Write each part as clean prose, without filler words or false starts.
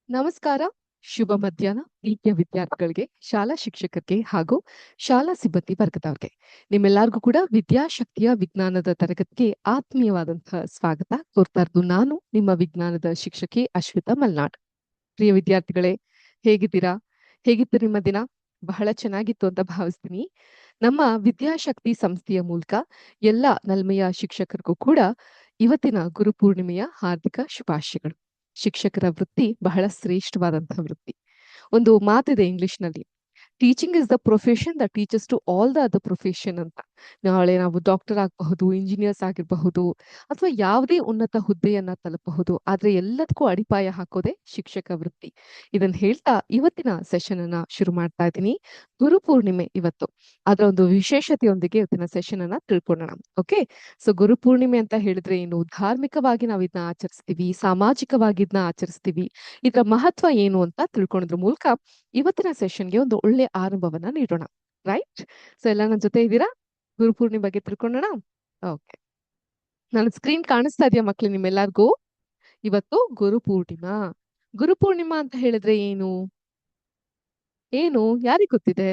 ನಮಸ್ಕಾರ, ಶುಭ ಮಧ್ಯಾಹ್ನ ಪ್ರೀತಿಯ ವಿದ್ಯಾರ್ಥಿಗಳಿಗೆ, ಶಾಲಾ ಶಿಕ್ಷಕರಿಗೆ ಹಾಗೂ ಶಾಲಾ ಸಿಬ್ಬಂದಿ ವರ್ಗದವ್ರಿಗೆ. ನಿಮ್ಮೆಲ್ಲರಿಗೂ ಕೂಡ ವಿದ್ಯಾಶಕ್ತಿಯ ವಿಜ್ಞಾನದ ತರಗತಿಗೆ ಆತ್ಮೀಯವಾದಂತಹ ಸ್ವಾಗತ ಕೋರ್ತಾ ಇರೋದು ನಾನು ನಿಮ್ಮ ವಿಜ್ಞಾನದ ಶಿಕ್ಷಕಿ ಅಶ್ವಿತಾ ಮಲ್ನಾಡ್. ಪ್ರಿಯ ವಿದ್ಯಾರ್ಥಿಗಳೇ, ಹೇಗಿದ್ದೀರಾ? ಹೇಗಿತ್ತು ನಿಮ್ಮ ದಿನ? ಬಹಳ ಚೆನ್ನಾಗಿತ್ತು ಅಂತ ಭಾವಿಸ್ತೀನಿ. ನಮ್ಮ ವಿದ್ಯಾಶಕ್ತಿ ಸಂಸ್ಥೆಯ ಮೂಲಕ ಎಲ್ಲ ನಲ್ಮೆಯ ಶಿಕ್ಷಕರಿಗೂ ಕೂಡ ಇವತ್ತಿನ ಗುರುಪೂರ್ಣಿಮೆಯ ಹಾರ್ದಿಕ ಶುಭಾಶಯಗಳು. ಶಿಕ್ಷಕರ ವೃತ್ತಿ ಬಹಳ ಶ್ರೇಷ್ಠವಾದಂತಹ ವೃತ್ತಿ. ಒಂದು ಮಾತಿದೆ ಇಂಗ್ಲಿಷ್ ನಲ್ಲಿ, teaching is the profession the teachers to all the other profession ಅಂತ. ನಾಳೆ ನಾವು ಡಾಕ್ಟರ್ ಆಗಬಹುದು, ಇಂಜಿನಿಯರ್ಸ್ ಆಗಿರಬಹುದು, ಅಥವಾ ಯಾವುದೇ ಉನ್ನತ ಹುದ್ದೆಯನ್ನ ತಲುಪಬಹುದು. ಆದ್ರೆ ಎಲ್ಲದಕ್ಕೂ ಅಡಿಪಾಯ ಹಾಕೋದೆ ಶಿಕ್ಷಕ ವೃತ್ತಿ. ಇದನ್ನ ಹೇಳ್ತಾ ಇವತ್ತಿನ ಸೆಷನ್ ಅನ್ನ ಶುರು ಮಾಡ್ತಾ ಇದ್ದೀನಿ. ಗುರುಪೂರ್ಣಿಮೆ ಇವತ್ತು. ಅದರ ಒಂದು ವಿಶೇಷತೆಯೊಂದಿಗೆ ಇವತ್ತಿನ ಸೆಷನ್ ಅನ್ನ ತಿಳ್ಕೊಳ್ಳೋಣ. ಓಕೆ, ಸೊ ಗುರುಪೂರ್ಣಿಮೆ ಅಂತ ಹೇಳಿದ್ರೆ ಏನು? ಧಾರ್ಮಿಕವಾಗಿ ನಾವು ಇದನ್ನ ಆಚರಿಸ್ತೀವಿ, ಸಾಮಾಜಿಕವಾಗಿ ಇದನ್ನ ಆಚರಿಸ್ತೀವಿ. ಇದರ ಮಹತ್ವ ಏನು ಅಂತ ತಿಳ್ಕೊಳ್ಳೋದ್ರ ಮೂಲಕ ಇವತ್ತಿನ ಸೆಷನ್ಗೆ ಒಂದು ಒಳ್ಳೆ ಆರಂಭವನ್ನ ನೀಡೋಣ. ರೈಟ್? ಸೊ ಎಲ್ಲ ನನ್ನ ಜೊತೆ ಇದ್ದೀರಾ? ಗುರುಪೂರ್ಣಿಮೆ ಬಗ್ಗೆ ತಿಳ್ಕೊಳ್ಳೋಣ. ಓಕೆ, ನನ್ನ ಸ್ಕ್ರೀನ್ ಕಾಣಿಸ್ತಾ ಇದೆಯಾ ಮಕ್ಳು ನಿಮ್ಮೆಲ್ಲರಿಗೂ? ಇವತ್ತು ಗುರುಪೂರ್ಣಿಮಾ. ಗುರುಪೂರ್ಣಿಮಾ ಅಂತ ಹೇಳಿದ್ರೆ ಏನು? ಏನು ಯಾರಿಗ್ ಗೊತ್ತಿದೆ?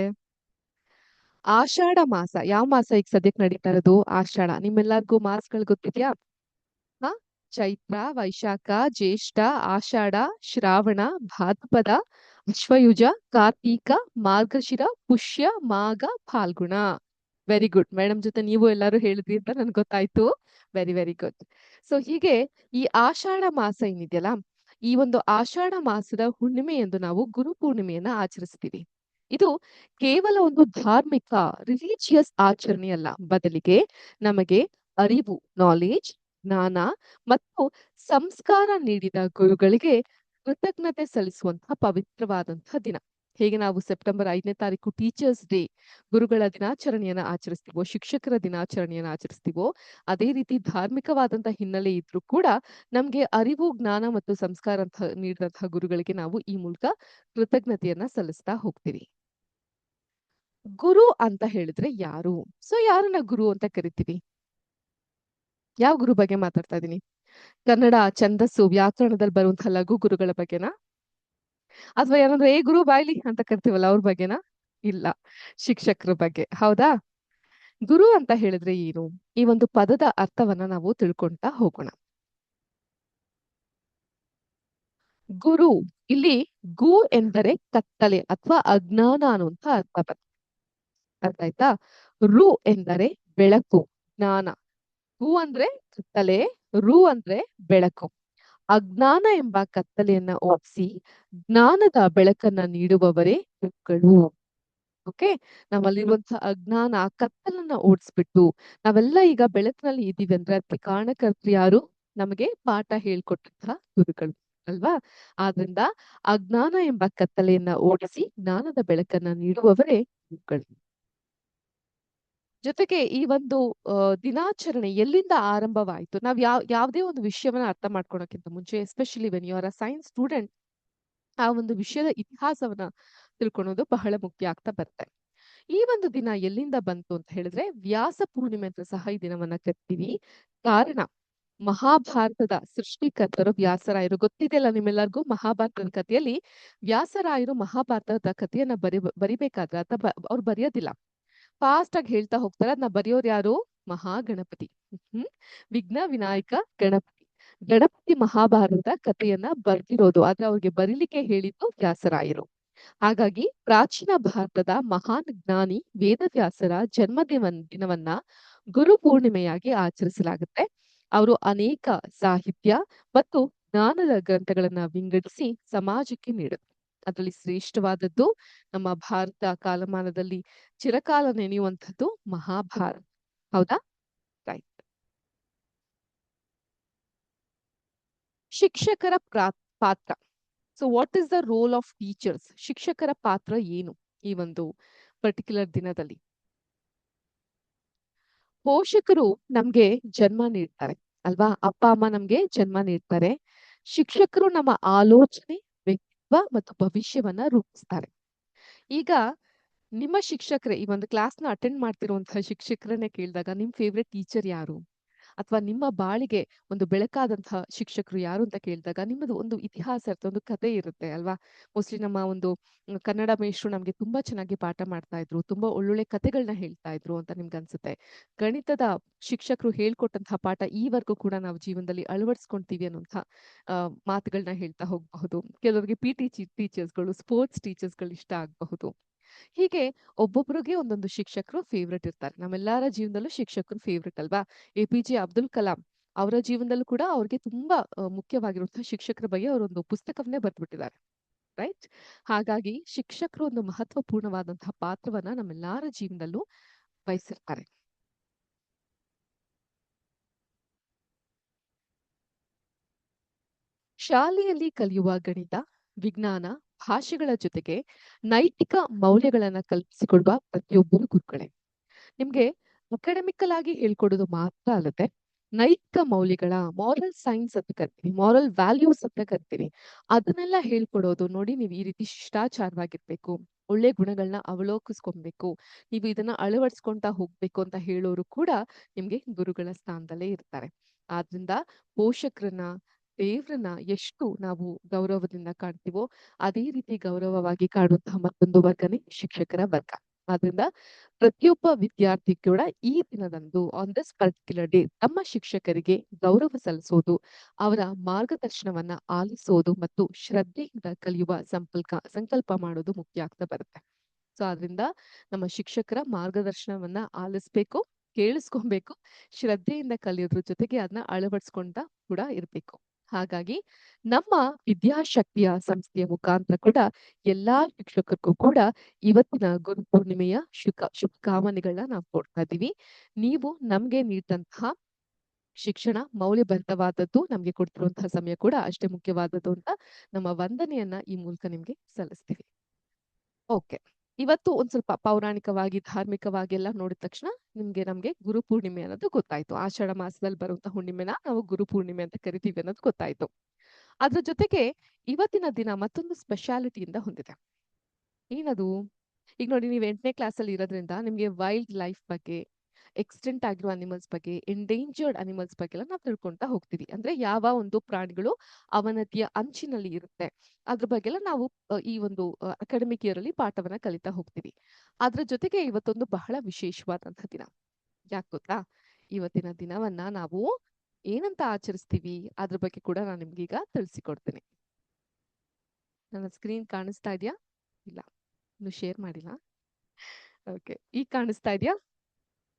ಆಷಾಢ ಮಾಸ. ಯಾವ ಮಾಸ ಈಗ ಸದ್ಯಕ್ಕೆ ನಡೀತಾ ಇರೋದು? ಆಷಾಢ. ನಿಮ್ಮೆಲ್ಲರಿಗೂ ಮಾಸಗಳು ಗೊತ್ತಿದ್ಯಾ? ಹ ಚೈತ್ರ, ವೈಶಾಖ, ಜ್ಯೇಷ್ಠ, ಆಷಾಢ, ಶ್ರಾವಣ, ಭಾದ್ರಪದ, ಅಶ್ವಯುಜ, ಕಾರ್ತೀಕ, ಮಾರ್ಗಶಿರ, ಪುಷ್ಯ, ಮಾಘ, ಫಾಲ್ಗುಣ. Very good. ಮೇಡಮ್ ಜೊತೆ ನೀವು ಎಲ್ಲರೂ ಹೇಳಿದ್ರಿ ಅಂತ ನನ್ಗೆ ಗೊತ್ತಾಯ್ತು. Very very good. ಸೊ ಹೀಗೆ ಈ ಆಷಾಢ ಮಾಸ ಏನಿದೆಯಲ್ಲ, ಈ ಒಂದು ಆಷಾಢ ಮಾಸದ ಹುಣ್ಣಿಮೆ ಎಂದು ನಾವು ಗುರುಪೂರ್ಣಿಮೆಯನ್ನ ಆಚರಿಸ್ತೀವಿ. ಇದು ಕೇವಲ ಒಂದು ಧಾರ್ಮಿಕ ರಿಲಿಜಿಯಸ್ ಆಚರಣೆ ಅಲ್ಲ, ಬದಲಿಗೆ ನಮಗೆ ಅರಿವು, ನಾಲೆಜ್, ಜ್ಞಾನ ಮತ್ತು ಸಂಸ್ಕಾರ ನೀಡಿದ ಗುರುಗಳಿಗೆ ಕೃತಜ್ಞತೆ ಸಲ್ಲಿಸುವಂತಹ ಪವಿತ್ರವಾದಂತಹ ದಿನ. ಹೇಗೆ ನಾವು ಸೆಪ್ಟೆಂಬರ್ 5ನೇ ತಾರೀಕು ಟೀಚರ್ಸ್ ಡೇ, ಗುರುಗಳ ದಿನಾಚರಣೆಯನ್ನ ಆಚರಿಸ್ತೀವೋ, ಶಿಕ್ಷಕರ ದಿನಾಚರಣೆಯನ್ನ ಆಚರಿಸ್ತೀವೋ, ಅದೇ ರೀತಿ ಧಾರ್ಮಿಕವಾದಂತಹ ಹಿನ್ನೆಲೆ ಇದ್ರೂ ಕೂಡ ನಮ್ಗೆ ಅರಿವು, ಜ್ಞಾನ ಮತ್ತು ಸಂಸ್ಕಾರ ಅಂತ ನೀಡಿದಂತಹ ಗುರುಗಳಿಗೆ ನಾವು ಈ ಮೂಲಕ ಕೃತಜ್ಞತೆಯನ್ನ ಸಲ್ಲಿಸ್ತಾ ಹೋಗ್ತೀವಿ. ಗುರು ಅಂತ ಹೇಳಿದ್ರೆ ಯಾರು? ಸೊ ಯಾರನ್ನ ಗುರು ಅಂತ ಕರಿತೀವಿ? ಯಾವ ಗುರು ಬಗ್ಗೆ ಮಾತಾಡ್ತಾ ಇದ್ದೀನಿ? ಕನ್ನಡ ಛಂದಸ್ಸು ವ್ಯಾಕರಣದಲ್ಲಿ ಬರುವಂತಹ ಲಘು ಗುರುಗಳ ಬಗ್ಗೆನಾ? ಅಥವಾ ಏನಂದ್ರೆ ಏ ಗುರು ಬಾಯ್ಲಿ ಅಂತ ಕರಿತೀವಲ್ಲ ಅವ್ರ ಬಗ್ಗೆನಾ? ಇಲ್ಲ, ಶಿಕ್ಷಕರ ಬಗ್ಗೆ. ಹೌದಾ? ಗುರು ಅಂತ ಹೇಳಿದ್ರೆ ಏನು? ಈ ಒಂದು ಪದದ ಅರ್ಥವನ್ನ ನಾವು ತಿಳ್ಕೊಂತಾ ಹೋಗೋಣ. ಗುರು, ಇಲ್ಲಿ ಗು ಎಂದರೆ ಕತ್ತಲೆ ಅಥವಾ ಅಜ್ಞಾನ ಅನ್ನುವಂತ ಅರ್ಥ ಬರುತ್ತೆ. ಅರ್ಥ ಆಯ್ತಾ? ರು ಎಂದರೆ ಬೆಳಕು, ಜ್ಞಾನ. ಗು ಅಂದ್ರೆ ಕತ್ತಲೆ, ರು ಅಂದ್ರೆ ಬೆಳಕು. ಅಜ್ಞಾನ ಎಂಬ ಕತ್ತಲೆಯನ್ನ ಓಡಿಸಿ ಜ್ಞಾನದ ಬೆಳಕನ್ನ ನೀಡುವವರೇ ಗುರುಗಳು. ಓಕೆ, ನಮ್ಮಲ್ಲಿರುವಂತಹ ಅಜ್ಞಾನ, ಕತ್ತಲನ್ನ ಓಡಿಸ್ಬಿಟ್ಟು ನಾವೆಲ್ಲ ಈಗ ಬೆಳಕಿನಲ್ಲಿ ಇದೀವಿ ಅಂದ್ರೆ ಅದಕ್ಕೆ ಕಾರಣಕರ್ತರು ಯಾರು? ನಮಗೆ ಪಾಠ ಹೇಳ್ಕೊಟ್ಟಂತಹ ಗುರುಗಳು ಅಲ್ವಾ? ಆದ್ರಿಂದ ಅಜ್ಞಾನ ಎಂಬ ಕತ್ತಲೆಯನ್ನ ಓಡಿಸಿ ಜ್ಞಾನದ ಬೆಳಕನ್ನ ನೀಡುವವರೇ ಗುರುಗಳು. ಜೊತೆಗೆ ಈ ಒಂದು ದಿನಾಚರಣೆ ಎಲ್ಲಿಂದ ಆರಂಭವಾಯಿತು? ನಾವ್ ಯಾವ್ದೇ ಒಂದು ವಿಷಯವನ್ನ ಅರ್ಥ ಮಾಡ್ಕೊಳಕ್ಕಿಂತ ಮುಂಚೆ, especially when you are a science student, ಆ ಒಂದು ವಿಷಯದ ಇತಿಹಾಸವನ್ನ ತಿಳ್ಕೊಳೋದು ಬಹಳ ಮುಖ್ಯ ಆಗ್ತಾ ಬರುತ್ತೆ. ಈ ಒಂದು ದಿನ ಎಲ್ಲಿಂದ ಬಂತು ಅಂತ ಹೇಳಿದ್ರೆ, ವ್ಯಾಸ ಪೂರ್ಣಿಮೆ ಅಂತ ಸಹ ಈ ದಿನವನ್ನ ಕರಿತೀವಿ. ಕಾರಣ, ಮಹಾಭಾರತದ ಸೃಷ್ಟಿಕರ್ತರು ವ್ಯಾಸರಾಯರು. ಗೊತ್ತಿದೆಯಲ್ಲ ನಿಮ್ಮೆಲ್ಲರಿಗೂ, ಮಹಾಭಾರತದ ಕಥೆಯಲ್ಲಿ ವ್ಯಾಸರಾಯರು ಮಹಾಭಾರತದ ಕಥೆಯನ್ನ ಬರಿಬೇಕಾದ್ರೆ ಅಥವಾ ಅವ್ರು ಬರೆಯೋದಿಲ್ಲ, ಫಾಸ್ಟ್ ಆಗಿ ಹೇಳ್ತಾ ಹೋಗ್ತಾರೆ. ಅದನ್ನ ಬರೆಯೋರು ಯಾರು? ಮಹಾಗಣಪತಿ. ವಿಘ್ನ ವಿನಾಯಕ ಗಣಪತಿ. ಗಣಪತಿ ಮಹಾಭಾರತ ಕಥೆಯನ್ನ ಬರ್ದಿರೋದು, ಆದ್ರೆ ಅವ್ರಿಗೆ ಬರೀಲಿಕ್ಕೆ ಹೇಳಿದ್ದು ವ್ಯಾಸರಾಯರು. ಹಾಗಾಗಿ ಪ್ರಾಚೀನ ಭಾರತದ ಮಹಾನ್ ಜ್ಞಾನಿ ವೇದವ್ಯಾಸರ ದಿನವನ್ನ ಗುರು ಪೂರ್ಣಿಮೆಯಾಗಿ ಆಚರಿಸಲಾಗುತ್ತೆ. ಅವರು ಅನೇಕ ಸಾಹಿತ್ಯ ಮತ್ತು ಜ್ಞಾನದ ಗ್ರಂಥಗಳನ್ನ ವಿಂಗಡಿಸಿ ಸಮಾಜಕ್ಕೆ ನೀಡುತ್ತೆ. ಅದರಲ್ಲಿ ಶ್ರೇಷ್ಠವಾದದ್ದು ನಮ್ಮ ಭಾರತ ಕಾಲಮಾನದಲ್ಲಿ ಚಿರಕಾಲ ನೆನೆಯುವಂಥದ್ದು ಮಹಾಭಾರತ. ಹೌದಾ? ರೈಟ್. ಶಿಕ್ಷಕರ ಪಾತ್ರ. So what is the role of teachers? ಶಿಕ್ಷಕರ ಪಾತ್ರ ಏನು ಈ ಒಂದು ಪರ್ಟಿಕ್ಯುಲರ್ ದಿನದಲ್ಲಿ? ಪೋಷಕರು ನಮ್ಗೆ ಜನ್ಮ ನೀಡ್ತಾರೆ ಅಲ್ವಾ? ಅಪ್ಪ ಅಮ್ಮ ನಮ್ಗೆ ಜನ್ಮ ನೀಡ್ತಾರೆ. ಶಿಕ್ಷಕರು ನಮ್ಮ ಆಲೋಚನೆ, ವ್ಯಕ್ತಿತ್ವ ಮತ್ತು ಭವಿಷ್ಯವನ್ನ ರೂಪಿಸ್ತಾರೆ. ಈಗ ನಿಮ್ಮ ಶಿಕ್ಷಕರೇ, ಈ ಒಂದು ಕ್ಲಾಸ್ ನ ಅಟೆಂಡ್ ಮಾಡ್ತಿರುವಂತಹ ಶಿಕ್ಷಕರನ್ನೇ ಕೇಳಿದಾಗ ನಿಮ್ ಫೇವ್ರೆಟ್ ಟೀಚರ್ ಯಾರು? ಅಥವಾ ನಿಮ್ಮ ಬಾಳಿಗೆ ಒಂದು ಬೆಳಕಾದಂತಹ ಶಿಕ್ಷಕರು ಯಾರು ಅಂತ ಕೇಳಿದಾಗ ನಿಮ್ಮದು ಒಂದು ಇತಿಹಾಸ ಇರುತ್ತೆ, ಒಂದು ಕಥೆ ಇರುತ್ತೆ ಅಲ್ವಾ? ಮೋಸ್ಟ್ಲಿ ನಮ್ಮ ಒಂದು ಕನ್ನಡ ಮೇಷ್ಟ್ರು ನಮ್ಗೆ ತುಂಬಾ ಚೆನ್ನಾಗಿ ಪಾಠ ಮಾಡ್ತಾ ಇದ್ರು, ತುಂಬಾ ಒಳ್ಳೊಳ್ಳೆ ಕಥೆಗಳನ್ನ ಹೇಳ್ತಾ ಇದ್ರು ಅಂತ ನಿಮ್ಗೆ ಅನ್ಸುತ್ತೆ. ಗಣಿತದ ಶಿಕ್ಷಕರು ಹೇಳ್ಕೊಟ್ಟಂತಹ ಪಾಠ ಈವರೆಗೂ ಕೂಡ ನಾವು ಜೀವನದಲ್ಲಿ ಅಳವಡಿಸ್ಕೊಂತೀವಿ ಅನ್ನುವಂಥ ಮಾತುಗಳನ್ನ ಹೇಳ್ತಾ ಹೋಗಬಹುದು. ಕೆಲವರಿಗೆ ಪಿ.ಟಿ. ಟೀಚರ್ಸ್ಗಳು, ಸ್ಪೋರ್ಟ್ಸ್ ಟೀಚರ್ಸ್ಗಳು ಇಷ್ಟ ಆಗಬಹುದು. ಹೀಗೆ ಒಬ್ಬೊಬ್ಬರಿಗೆ ಒಂದೊಂದು ಶಿಕ್ಷಕರು ಫೇವ್ರೆಟ್ ಇರ್ತಾರೆ. ನಮ್ಮೆಲ್ಲರ ಜೀವನದಲ್ಲೂ ಶಿಕ್ಷಕರು ಫೇವ್ರೆಟ್ ಅಲ್ವಾ? ಎ.ಪಿ.ಜೆ. ಅಬ್ದುಲ್ ಕಲಾಂ ಅವರ ಜೀವನದಲ್ಲೂ ಕೂಡ ಅವ್ರಿಗೆ ತುಂಬಾ ಮುಖ್ಯವಾಗಿರುವಂತಹ ಶಿಕ್ಷಕರ ಬಗ್ಗೆ ಅವರೊಂದು ಪುಸ್ತಕವನ್ನೇ ಬರೆದ್ಬಿಟ್ಟಿದ್ದಾರೆ. ರೈಟ್? ಹಾಗಾಗಿ ಶಿಕ್ಷಕರು ಒಂದು ಮಹತ್ವಪೂರ್ಣವಾದಂತಹ ಪಾತ್ರವನ್ನ ನಮ್ಮೆಲ್ಲರ ಜೀವನದಲ್ಲೂ ವಹಿಸಿರ್ತಾರೆ. ಶಾಲೆಯಲ್ಲಿ ಕಲಿಯುವ ಗಣಿತ, ವಿಜ್ಞಾನ, ಭಾಷೆಗಳ ಜೊತೆಗೆ ನೈತಿಕ ಮೌಲ್ಯಗಳನ್ನ ಕಲ್ಪಿಸಿಕೊಡುವ ಪ್ರತಿಯೊಬ್ಬರು ಗುರುಗಳೇ. ನಿಮ್ಗೆ ಅಕಾಡೆಮಿಕಲ್ ಆಗಿ ಹೇಳ್ಕೊಡೋದು ಮಾತ್ರ ಅಲ್ಲದೆ ನೈತಿಕ ಮೌಲ್ಯಗಳ ಮಾರಲ್ ಸೈನ್ಸ್ ಅಂತ ಕರಿತೀವಿ, ಮಾರಲ್ ವ್ಯಾಲ್ಯೂಸ್ ಅಂತ ಕರಿತೀವಿ, ಅದನ್ನೆಲ್ಲ ಹೇಳ್ಕೊಡೋದು. ನೋಡಿ, ನೀವು ಈ ರೀತಿ ಶಿಷ್ಟಾಚಾರವಾಗಿರ್ಬೇಕು, ಒಳ್ಳೆ ಗುಣಗಳನ್ನ ಅವಲೋಕಿಸ್ಕೊಬೇಕು, ನೀವು ಇದನ್ನ ಅಳವಡಿಸ್ಕೊಂತಾ ಹೋಗ್ಬೇಕು ಅಂತ ಹೇಳೋರು ಕೂಡ ನಿಮ್ಗೆ ಗುರುಗಳ ಸ್ಥಾನದಲ್ಲೇ ಇರ್ತಾರೆ. ಆದ್ರಿಂದ ಪೋಷಕರನ್ನ, ದೇವ್ರನ್ನ ಎಷ್ಟು ನಾವು ಗೌರವದಿಂದ ಕಾಣ್ತೀವೋ ಅದೇ ರೀತಿ ಗೌರವವಾಗಿ ಕಾಣುವಂತಹ ಮತ್ತೊಂದು ವರ್ಗನೇ ಶಿಕ್ಷಕರ ವರ್ಗ. ಆದ್ರಿಂದ ಪ್ರತಿಯೊಬ್ಬ ವಿದ್ಯಾರ್ಥಿ ಕೂಡ ಈ ದಿನದಂದು ಆನ್ ದಿಸ್ ಪರ್ಟಿಕ್ಯುಲರ್ ಡೇ ತಮ್ಮ ಶಿಕ್ಷಕರಿಗೆ ಗೌರವ ಸಲ್ಲಿಸೋದು, ಅವರ ಮಾರ್ಗದರ್ಶನವನ್ನ ಆಲಿಸೋದು ಮತ್ತು ಶ್ರದ್ಧೆಯಿಂದ ಕಲಿಯುವ ಸಂಕಲ್ಪ ಮಾಡೋದು ಮುಖ್ಯ ಆಗ್ತಾ ಬರುತ್ತೆ. ಸೊ ಆದ್ರಿಂದ ನಮ್ಮ ಶಿಕ್ಷಕರ ಮಾರ್ಗದರ್ಶನವನ್ನ ಆಲಿಸ್ಬೇಕು, ಕೇಳಿಸ್ಕೊಬೇಕು, ಶ್ರದ್ಧೆಯಿಂದ ಕಲಿಯೋದ್ರ ಜೊತೆಗೆ ಅದನ್ನ ಅಳವಡಿಸ್ಕೊಂತ ಕೂಡ ಇರ್ಬೇಕು. ಹಾಗಾಗಿ ನಮ್ಮ ವಿದ್ಯಾಶಕ್ತಿಯ ಸಂಸ್ಥೆಯ ಮುಖಾಂತರ ಕೂಡ ಎಲ್ಲಾ ಶಿಕ್ಷಕರಿಗೂ ಕೂಡ ಇವತ್ತಿನ ಗುರು ಪೂರ್ಣಿಮೆಯ ಶುಭಕಾಮನೆಗಳನ್ನ ನಾವು ಕೊಡ್ತಾ ಇದೀವಿ. ನೀವು ನಮ್ಗೆ ನೀಡಿದಂತಹ ಶಿಕ್ಷಣ ಮೌಲ್ಯಭರಿತವಾದದ್ದು, ನಮ್ಗೆ ಕೊಡ್ತಿರುವಂತಹ ಸಮಯ ಕೂಡ ಅಷ್ಟೇ ಮುಖ್ಯವಾದದ್ದು ಅಂತ ನಮ್ಮ ವಂದನೆಯನ್ನ ಈ ಮೂಲಕ ನಿಮ್ಗೆ ಸಲ್ಲಿಸ್ತೀವಿ. ಓಕೆ, ಇವತ್ತು ಒಂದ್ ಸ್ವಲ್ಪ ಪೌರಾಣಿಕವಾಗಿ, ಧಾರ್ಮಿಕವಾಗಿ ಎಲ್ಲ ನೋಡಿದ ತಕ್ಷಣ ನಮ್ಗೆ ಗುರು ಪೂರ್ಣಿಮೆ ಅನ್ನೋದು ಗೊತ್ತಾಯ್ತು. ಆಷಾಢ ಮಾಸದಲ್ಲಿ ಬರುವಂತಹ ಹುಣ್ಣಿಮೆನ ನಾವು ಗುರು ಪೂರ್ಣಿಮೆ ಅಂತ ಕರಿತೀವಿ ಅನ್ನೋದು ಗೊತ್ತಾಯ್ತು. ಅದ್ರ ಜೊತೆಗೆ ಇವತ್ತಿನ ದಿನ ಮತ್ತೊಂದು ಸ್ಪೆಷಾಲಿಟಿಯಿಂದ ಹೊಂದಿದೆ. ಏನದು? ಈಗ ನೋಡಿ, ನೀವು 8ನೇ ಕ್ಲಾಸಲ್ಲಿ ಇರೋದ್ರಿಂದ ನಿಮ್ಗೆ ವೈಲ್ಡ್ ಲೈಫ್ ಬಗ್ಗೆ, ಎಕ್ಸ್ಟೆಂಟ್ ಆಗಿರೋ ಅನಿಮಲ್ಸ್ ಬಗ್ಗೆ, ಎಂಡೇಂಜರ್ಡ್ ಅನಿಮಲ್ಸ್ ಬಗ್ಗೆ ಎಲ್ಲ ನಾವು ತಿಳ್ಕೊಂತಾ ಹೋಗ್ತೀವಿ. ಅಂದ್ರೆ ಯಾವ ಒಂದು ಪ್ರಾಣಿಗಳು ಅವನತಿಯ ಅಂಚಿನಲ್ಲಿ ಇರುತ್ತೆ, ಅದ್ರ ಬಗ್ಗೆ ಎಲ್ಲ ನಾವು ಈ ಒಂದು ಅಕಾಡೆಮಿಕ್ ಇಯರ್ ಅಲ್ಲಿ ಪಾಠವನ್ನ ಕಲಿತಾ ಹೋಗ್ತೀವಿ. ಅದ್ರ ಜೊತೆಗೆ ಇವತ್ತೊಂದು ಬಹಳ ವಿಶೇಷವಾದಂತಹ ದಿನ. ಯಾಕೆ ಗೊತ್ತಾ? ಇವತ್ತಿನ ದಿನವನ್ನ ನಾವು ಏನಂತ ಆಚರಿಸ್ತೀವಿ ಅದ್ರ ಬಗ್ಗೆ ಕೂಡ ನಾನು ನಿಮ್ಗೀಗ ತಿಳಿಸಿಕೊಡ್ತೀನಿ. ನನ್ನ ಸ್ಕ್ರೀನ್ ಕಾಣಿಸ್ತಾ ಇದೆಯಾ? ಇಲ್ಲ, ಇನ್ನು ಶೇರ್ ಮಾಡಿಲ್ಲ. ಓಕೆ, ಈಗ ಕಾಣಿಸ್ತಾ ಇದೆಯಾ?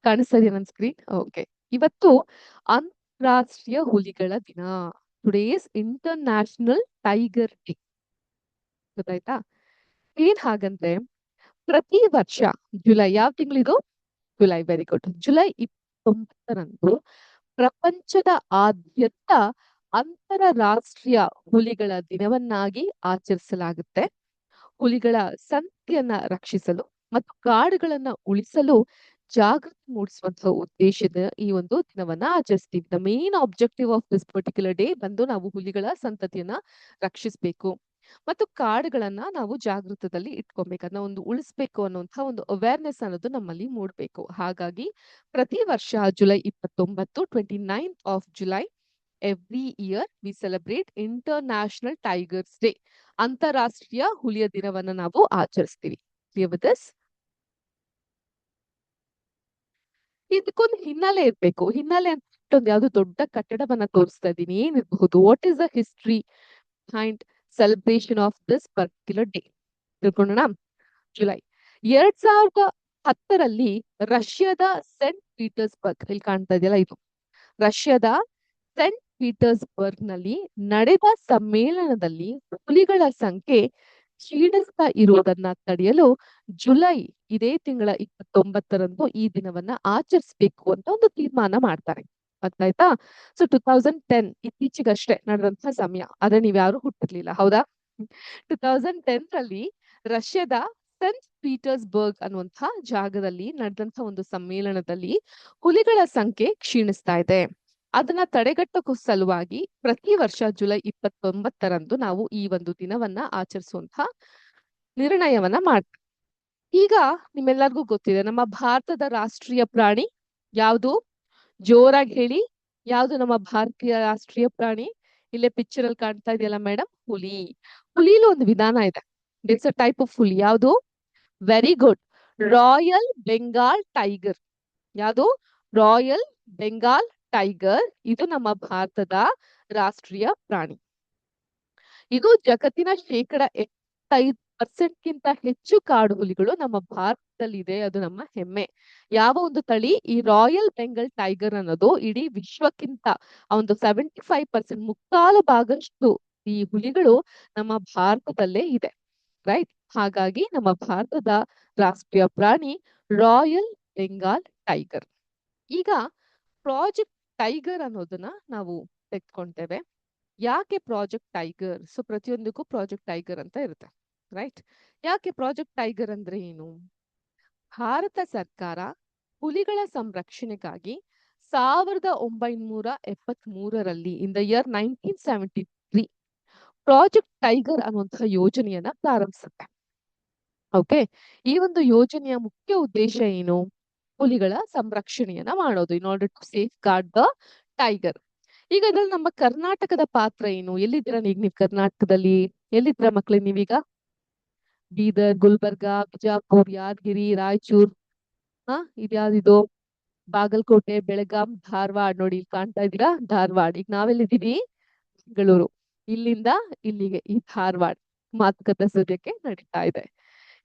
ಕಾಣಿಸ್ತಾ ಇದೆಯಾ ನನ್ನ ಸ್ಕ್ರೀನ್? ಓಕೆ. ಇವತ್ತು ಅಂತಾರಾಷ್ಟ್ರೀಯ ಹುಲಿಗಳ ದಿನ. Today's international tiger day. ಗೊತ್ತಾಯ್ತಾ? ಏನ್ ಹಾಗಂದ್ರೆ ಪ್ರತಿ ವರ್ಷ ಜುಲೈ, ಯಾವ ತಿಂಗಳಿದು? ಜುಲೈ. Very good. ಜುಲೈ 29ರಂದು ಪ್ರಪಂಚದ ಆದ್ಯಂತ ಅಂತಾರಾಷ್ಟ್ರೀಯ ಹುಲಿಗಳ ದಿನವನ್ನಾಗಿ ಆಚರಿಸಲಾಗುತ್ತೆ. ಹುಲಿಗಳ ಸಂತತಿಯನ್ನ ರಕ್ಷಿಸಲು ಮತ್ತು ಕಾಡುಗಳನ್ನ ಉಳಿಸಲು ಜಾಗೃತಿ ಮೂಡಿಸುವಂತಹ ಉದ್ದೇಶದ ಈ ಒಂದು ದಿನವನ್ನ ಆಚರಿಸ್ತೀವಿ. The main objective of this particular day ಬಂದು ನಾವು ಹುಲಿಗಳ ಸಂತತಿಯನ್ನ ರಕ್ಷಿಸಬೇಕು ಮತ್ತು ಕಾಡುಗಳನ್ನ ನಾವು ಜಾಗೃತದಲ್ಲಿ ಇಟ್ಕೊಬೇಕು, ಅದನ್ನ ಒಂದು ಉಳಿಸ್ಬೇಕು ಅನ್ನುವಂತಹ ಒಂದು ಅವೇರ್ನೆಸ್ ಅನ್ನೋದು ನಮ್ಮಲ್ಲಿ ಮೂಡಬೇಕು. ಹಾಗಾಗಿ ಪ್ರತಿ ವರ್ಷ July 29, 29th of July every year V celebrate international tigers day. ಅಂತಾರಾಷ್ಟ್ರೀಯ ಹುಲಿಯ ದಿನವನ್ನ ನಾವು ಆಚರಿಸ್ತೀವಿ. ಇದಕ್ಕೊಂದು ಹಿನ್ನೆಲೆ ಇರ್ಬೇಕು. ಹಿನ್ನೆಲೆ ಅಂತ ಒಂದು ಯಾವ್ದು ದೊಡ್ಡ ಕಟ್ಟಡವನ್ನ ತೋರಿಸ್ತಾ ಇದ್ದೀನಿ. ಏನಿರಬಹುದು? What is the history behind celebration of this particular day? ತಿಳ್ಕೊಳ್ಳೋಣ. ಜುಲೈ 2010ರಲ್ಲಿ ರಷ್ಯಾದ ಸೆಂಟ್ ಪೀಟರ್ಸ್ಬರ್ಗ್, ಇಲ್ಲಿ ಕಾಣ್ತಾ ಇದೆಯಲ್ಲ ಇದು, ರಷ್ಯಾದ ಸೆಂಟ್ ಪೀಟರ್ಸ್ಬರ್ಗ್ ನಲ್ಲಿ ನಡೆದ ಸಮ್ಮೇಳನದಲ್ಲಿ ಹುಲಿಗಳ ಸಂಖ್ಯೆ ಕ್ಷೀಣಿಸ್ತಾ ಇರುವುದನ್ನ ತಡೆಯಲು ಜುಲೈ, ಇದೇ ತಿಂಗಳ 29ರಂದು ಈ ದಿನವನ್ನ ಆಚರಿಸಬೇಕು ಅಂತ ಒಂದು ತೀರ್ಮಾನ ಮಾಡ್ತಾರೆ. ಗೊತ್ತಾಯ್ತಾ? ಸೊ 2010 ಇತ್ತೀಚೆಗಷ್ಟೇ ನಡೆದಂತಹ ಸಮಯ, ಆದ್ರೆ ನೀವ್ಯಾರು ಹುಟ್ಟಿರ್ಲಿಲ್ಲ, ಹೌದಾ? 2010ರಲ್ಲಿ ರಷ್ಯಾದ ಸೆಂಟ್ ಪೀಟರ್ಸ್ಬರ್ಗ್ ಅನ್ನುವಂತಹ ಜಾಗದಲ್ಲಿ ನಡೆದಂತಹ ಒಂದು ಸಮ್ಮೇಳನದಲ್ಲಿ ಹುಲಿಗಳ ಸಂಖ್ಯೆ ಕ್ಷೀಣಿಸ್ತಾ ಇದೆ. ಅದನ್ನ ತಡೆಗಟ್ಟಕ್ಕೂ ಸಲುವಾಗಿ ಪ್ರತಿ ವರ್ಷ ಜುಲೈ 29ರಂದು ನಾವು ಈ ಒಂದು ದಿನವನ್ನ ಆಚರಿಸುವಂತಹ ನಿರ್ಣಯವನ್ನ ಮಾಡ್ತೀವಿ. ಈಗ ನಿಮ್ಮೆಲ್ಲರಿಗೂ ಗೊತ್ತಿದೆ, ನಮ್ಮ ಭಾರತದ ರಾಷ್ಟ್ರೀಯ ಪ್ರಾಣಿ ಯಾವುದು? ಜೋರಾಗಿ ಹೇಳಿ. ಯಾವುದು ನಮ್ಮ ಭಾರತೀಯ ರಾಷ್ಟ್ರೀಯ ಪ್ರಾಣಿ? ಇಲ್ಲೇ ಪಿಕ್ಚರ್ ಅಲ್ಲಿ ಕಾಣ್ತಾ ಇದೆಯಲ್ಲ ಮೇಡಮ್, ಹುಲಿ. ಹುಲಿಲೂ ಒಂದು ವಿಧಾನ ಇದೆ. ಇಟ್ಸ್ ಅ ಟೈಪ್ ಆಫ್ ಹುಲಿ. ಯಾವುದು? Very good, royal Bengal tiger. ಯಾವುದು? Royal Bengal tiger. ಇದು ನಮ್ಮ ಭಾರತದ ರಾಷ್ಟ್ರೀಯ ಪ್ರಾಣಿ. ಇದು ಜಗತ್ತಿನ ಶೇಕಡ 85% ಗಿಂತ ಹೆಚ್ಚು ಕಾಡು ಹುಲಿಗಳು ನಮ್ಮ ಭಾರತದಲ್ಲಿ ಇದೆ. ಅದು ನಮ್ಮ ಹೆಮ್ಮೆ. ಯಾವ ಒಂದು ತಳಿ? ಈ ರಾಯಲ್ ಬೆಂಗಲ್ ಟೈಗರ್ ಅನ್ನೋದು ಇಡೀ ವಿಶ್ವಕ್ಕಿಂತ ಒಂದು 75%, ಮುಕ್ಕಾಲು ಭಾಗಷ್ಟು ಈ ಹುಲಿಗಳು ನಮ್ಮ ಭಾರತದಲ್ಲೇ ಇದೆ. ರೈಟ್. ಹಾಗಾಗಿ ನಮ್ಮ ಭಾರತದ ರಾಷ್ಟ್ರೀಯ ಪ್ರಾಣಿ ರಾಯಲ್ ಬೆಂಗಾಲ್ ಟೈಗರ್. ಈಗ ಪ್ರಾಜೆಕ್ಟ್ ಟೈಗರ್ ಅನ್ನೋದನ್ನ ನಾವು ತೆಗೆದುಕೊಳ್ತೇವೆ. ಯಾಕೆ ಪ್ರಾಜೆಕ್ಟ್ ಟೈಗರ್? ಸೊ ಪ್ರತಿಯೊಂದಕ್ಕೂ ಪ್ರಾಜೆಕ್ಟ್ ಟೈಗರ್ ಅಂತ ಇರುತ್ತೆ. ರೈಟ್. ಯಾಕೆ ಪ್ರಾಜೆಕ್ಟ್ ಟೈಗರ್ ಅಂದ್ರೆ ಏನು? ಭಾರತ ಸರ್ಕಾರ ಹುಲಿಗಳ ಸಂರಕ್ಷಣೆಗಾಗಿ 1973ರಲ್ಲಿ in the year 1973 project tiger ಅನ್ನುವಂತಹ ಯೋಜನೆಯನ್ನ ಪ್ರಾರಂಭಿಸುತ್ತೆ. ಓಕೆ. ಈ ಒಂದು ಯೋಜನೆಯ ಮುಖ್ಯ ಉದ್ದೇಶ ಏನು? ಹುಲಿಗಳ ಸಂರಕ್ಷಣೆಯನ್ನ ಮಾಡೋದು. In order to safeguard the tiger. ಈಗ ಇದ್ರಲ್ಲಿ ನಮ್ಮ ಕರ್ನಾಟಕದ ಪಾತ್ರ ಏನು? ಎಲ್ಲಿದ್ದೀರಾ ಈಗ ನೀವು ಕರ್ನಾಟಕದಲ್ಲಿ? ಎಲ್ಲಿದ್ದೀರಾ ಮಕ್ಳು ನೀವೀಗ? ಬೀದರ್, ಗುಲ್ಬರ್ಗಾ, ಬಿಜಾಪುರ್, ಯಾದಗಿರಿ, ರಾಯಚೂರ್, ಇದ್ಯಾವ್ದಿದು? ಬಾಗಲಕೋಟೆ, ಬೆಳಗಾಂ, ಧಾರವಾಡ. ನೋಡಿ ಇಲ್ಲಿ ಕಾಣ್ತಾ ಇದ್ದೀರಾ? ಧಾರವಾಡ. ಈಗ ನಾವೆಲ್ಲಿದ್ದೀವಿ? ಬೆಂಗಳೂರು. ಇಲ್ಲಿಂದ ಇಲ್ಲಿಗೆ ಈ ಧಾರವಾಡ ಮಾತುಕತೆ ಸದ್ಯಕ್ಕೆ ನಡೀತಾ ಇದೆ.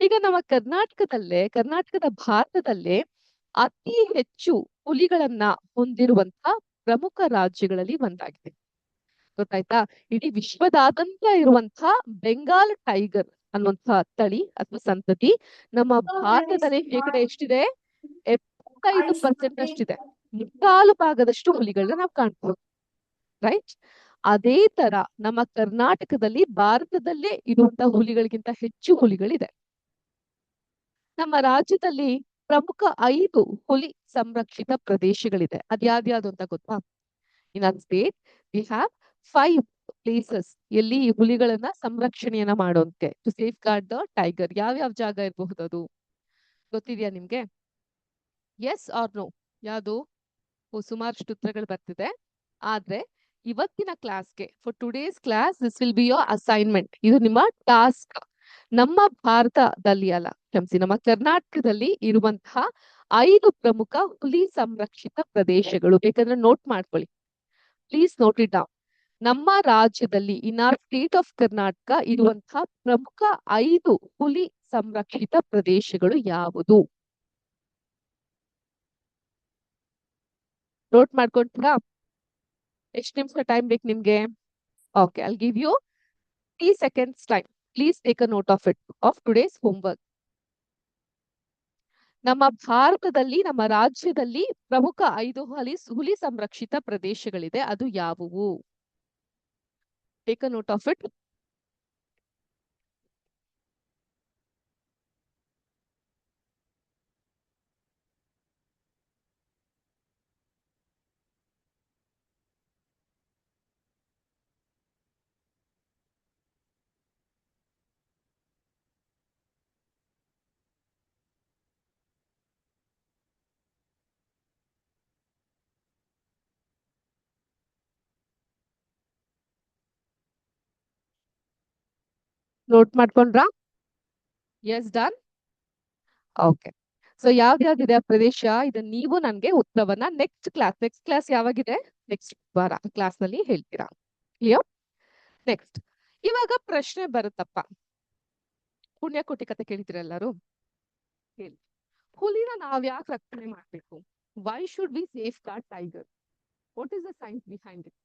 ಈಗ ನಮ್ಮ ಕರ್ನಾಟಕದ ಭಾರತದಲ್ಲೇ ಅತಿ ಹೆಚ್ಚು ಹುಲಿಗಳನ್ನ ಹೊಂದಿರುವಂತಹ ಪ್ರಮುಖ ರಾಜ್ಯಗಳಲ್ಲಿ ಒಂದಾಗಿದೆ. ಗೊತ್ತಾಯ್ತಾ? ಇಡೀ ವಿಶ್ವದಾದ್ಯಂತ ಇರುವಂತಹ ಬೆಂಗಾಲ್ ಟೈಗರ್ ಅನ್ನುವಂತಹ ತಳಿ ಅಥವಾ ಸಂತತಿ ನಮ್ಮ ಭಾರತದಲ್ಲಿ ಶೇಕಡ ಎಷ್ಟಿದೆ? 75% ಅಷ್ಟಿದೆ. ಮುಕ್ಕಾಲು ಭಾಗದಷ್ಟು ಹುಲಿಗಳನ್ನ ನಾವು ಕಾಣ್ಬೋದು. ರೈಟ್. ಅದೇ ತರ ನಮ್ಮ ಕರ್ನಾಟಕದಲ್ಲಿ ಭಾರತದಲ್ಲೇ ಇರುವಂತಹ ಹುಲಿಗಳಿಗಿಂತ ಹೆಚ್ಚು ಹುಲಿಗಳಿದೆ. ನಮ್ಮ ರಾಜ್ಯದಲ್ಲಿ ಪ್ರಮುಖ 5 ಹುಲಿ ಸಂರಕ್ಷಿತ ಪ್ರದೇಶಗಳಿದೆ. ಅದ್ಯಾವ್ದು ಅಂತ ಗೊತ್ತಾ? In our state we have 5 places ಎಲ್ಲಿ ಈ ಹುಲಿಗಳನ್ನ ಸಂರಕ್ಷಣೆಯನ್ನ ಮಾಡೋಕೆ to safeguard the tiger. ಯಾವ್ಯಾವ ಜಾಗ ಇರಬಹುದು? ಅದು ಗೊತ್ತಿದ್ಯಾ ನಿಮ್ಗೆ? Yes or no? ಯಾವುದು? ಸುಮಾರಷ್ಟು ಉತ್ತರಗಳು ಬರ್ತಿದೆ. ಆದ್ರೆ ಇವತ್ತಿನ ಕ್ಲಾಸ್ಗೆ, for today's class, this will be your assignment. ಇದು ನಿಮ್ಮ ಟಾಸ್ಕ್. ನಮ್ಮ ಭಾರತದಲ್ಲಿ ಅಲ್ಲ, ಕ್ಷಮಿಸಿ, ನಮ್ಮ ಕರ್ನಾಟಕದಲ್ಲಿ ಇರುವಂತಹ 5 ಪ್ರಮುಖ ಹುಲಿ ಸಂರಕ್ಷಿತ ಪ್ರದೇಶಗಳು. ಬೇಕಂದ್ರೆ ನೋಟ್ ಮಾಡ್ಕೊಳ್ಳಿ. Please note it down. ನಮ್ಮ ರಾಜ್ಯದಲ್ಲಿ in our state of Karnataka ಇರುವಂತಹ ಪ್ರಮುಖ 5 ಹುಲಿ ಸಂರಕ್ಷಿತ ಪ್ರದೇಶಗಳು ಯಾವುದು? ನೋಟ್ ಮಾಡ್ಕೊಂತೀರಾ? ಎಷ್ಟು ನಿಮಿಷ ಟೈಮ್ ಬೇಕು ನಿಮ್ಗೆ? Okay, I'll give you 3 seconds time. Please take a note of it, of today's homework. ನಮ್ಮ ಭಾರತದಲ್ಲಿ, ನಮ್ಮ ರಾಜ್ಯದಲ್ಲಿ ಪ್ರಮುಖ 5 ಹುಲಿ ಸಂರಕ್ಷಿತ ಪ್ರದೇಶಗಳಿದೆ. ಅದು ಯಾವುವು? Take a note of it. Note ಮಾಡ್ಕೊಂಡ್ರಾ? Yes, done. ಓಕೆ. ಸೊ ಯಾವ್ದ್ಯಾವ್ದಿದೆ ಆ ಪ್ರದೇಶ? ಇದನ್ನ ನೀವು ನನ್ಗೆ ಉತ್ತರವನ್ನ ನೆಕ್ಸ್ಟ್ ಕ್ಲಾಸ್ ಯಾವಾಗಿದೆ? ನೆಕ್ಸ್ಟ್ ವಾರ ಕ್ಲಾಸ್ ನಲ್ಲಿ ಹೇಳ್ತೀರಾ. ಕ್ಲಿಯರ್? ನೆಕ್ಸ್ಟ್, ಇವಾಗ ಪ್ರಶ್ನೆ ಬರುತ್ತಪ್ಪ. ಪುಣ್ಯಕೋಟಿ ಕತೆ ಕೇಳಿದಿರ ಎಲ್ಲರೂ? ಹೇಳಿ. ಹುಲಿನ ನಾವ್ ಯಾಕೆ ರಕ್ಷಣೆ ಮಾಡ್ಬೇಕು? Why should we safeguard tiger? What is the science behind it?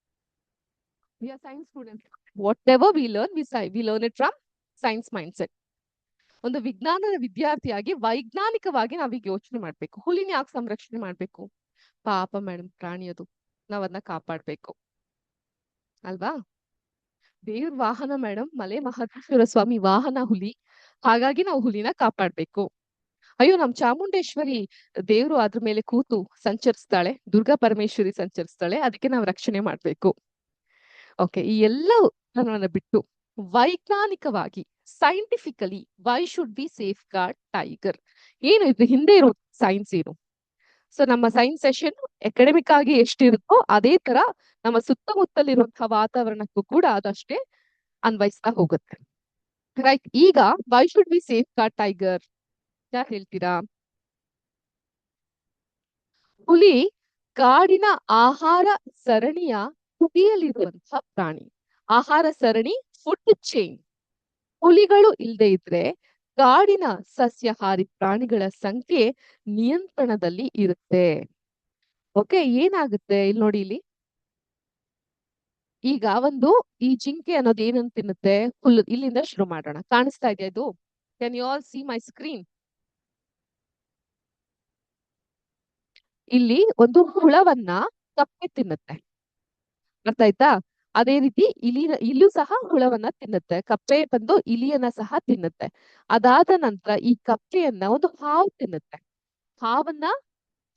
We are science students. Whatever we learn it from science mindset. ಒಂದು ವಿಜ್ಞಾನದ ವಿದ್ಯಾರ್ಥಿಯಾಗಿ ವೈಜ್ಞಾನಿಕವಾಗಿ ನಾವೀಗ ಯೋಚನೆ ಮಾಡ್ಬೇಕು. ಹುಲಿನ ಯಾಕೆ ಸಂರಕ್ಷಣೆ ಮಾಡ್ಬೇಕು? ಪಾಪ ಮೇಡಮ್, ಪ್ರಾಣಿ ಅದು, ನಾವ್ ಅದನ್ನ ಕಾಪಾಡ್ಬೇಕು ಅಲ್ವಾ? ದೇವ್ರ ವಾಹನ ಮೇಡಮ್, ಮಲೆ ಮಹದೇಶ್ವರ ಸ್ವಾಮಿ ವಾಹನ ಹುಲಿ. ಹಾಗಾಗಿ ನಾವು ಹುಲಿನ ಕಾಪಾಡ್ಬೇಕು. ಅಯ್ಯೋ, ನಮ್ ಚಾಮುಂಡೇಶ್ವರಿ ದೇವ್ರು ಅದ್ರ ಮೇಲೆ ಕೂತು ಸಂಚರಿಸ್ತಾಳೆ, ದುರ್ಗಾ ಪರಮೇಶ್ವರಿ ಸಂಚರಿಸ್ತಾಳೆ, ಅದಕ್ಕೆ ನಾವು ರಕ್ಷಣೆ ಮಾಡ್ಬೇಕು. ಓಕೆ, ಈ ಎಲ್ಲ ಬಿಟ್ಟು ವೈಜ್ಞಾನಿಕವಾಗಿ, scientifically, why should be safeguard tiger? ಏನು ಇದ್ರ ಹಿಂದೆ ಇರೋ ಸೈನ್ಸ್ ಏನು? ಸೊ ನಮ್ಮ ಸೈನ್ಸ್ ಸೆಷನ್ ಅಕಾಡೆಮಿಕ್ ಆಗಿ ಎಷ್ಟಿರುತ್ತೋ ಅದೇ ತರ ನಮ್ಮ ಸುತ್ತಮುತ್ತಲಿರುವಂತಹ ವಾತಾವರಣಕ್ಕೂ ಕೂಡ ಅದಷ್ಟೇ ಅನ್ವಯಿಸ್ತಾ ಹೋಗುತ್ತೆ. ರೈಟ್. ಈಗ why should we safeguard tiger? ಯಾರು ಹೇಳ್ತೀರಾ? ಹುಲಿ ಕಾಡಿನ ಆಹಾರ ಸರಣಿಯ ತುದಿಯಲ್ಲಿರುವಂತಹ ಪ್ರಾಣಿ. ಆಹಾರ ಸರಣಿ, ಫುಡ್ ಚೈನ್. ಹುಲಿಗಳು ಇಲ್ಲದೆ ಇದ್ರೆ ಕಾಡಿನ ಸಸ್ಯಾಹಾರಿ ಪ್ರಾಣಿಗಳ ಸಂಖ್ಯೆ ನಿಯಂತ್ರಣದಲ್ಲಿ ಇರುತ್ತೆ. ಓಕೆ, ಏನಾಗುತ್ತೆ ಇಲ್ಲಿ ನೋಡಿ. ಈಗ ಈ ಜಿಂಕೆ ಅನ್ನೋದು ಏನಂತ ತಿನ್ನುತ್ತೆ? ಹುಲ್ಲು. ಇಲ್ಲಿಂದ ಶುರು ಮಾಡೋಣ. ಕಾಣಿಸ್ತಾ ಇದೆಯಾ ಇದು? Can you all see my screen? ಇಲ್ಲಿ ಒಂದು ಹುಳವನ್ನ ಕಪ್ಪೆ ತಿನ್ನುತ್ತೆ. ಅರ್ಥ ಆಯ್ತಾ? ಅದೇ ರೀತಿ ಇಲ್ಲೂ ಸಹ ಹುಳವನ್ನ ತಿನ್ನುತ್ತೆ. ಕಪ್ಪೆ ಬಂದು ಇಲಿಯನ್ನ ಸಹ ತಿನ್ನುತ್ತೆ. ಅದಾದ ನಂತರ ಈ ಕಪ್ಪೆಯನ್ನ ಒಂದು ಹಾವು ತಿನ್ನುತ್ತೆ. ಹಾವನ್ನ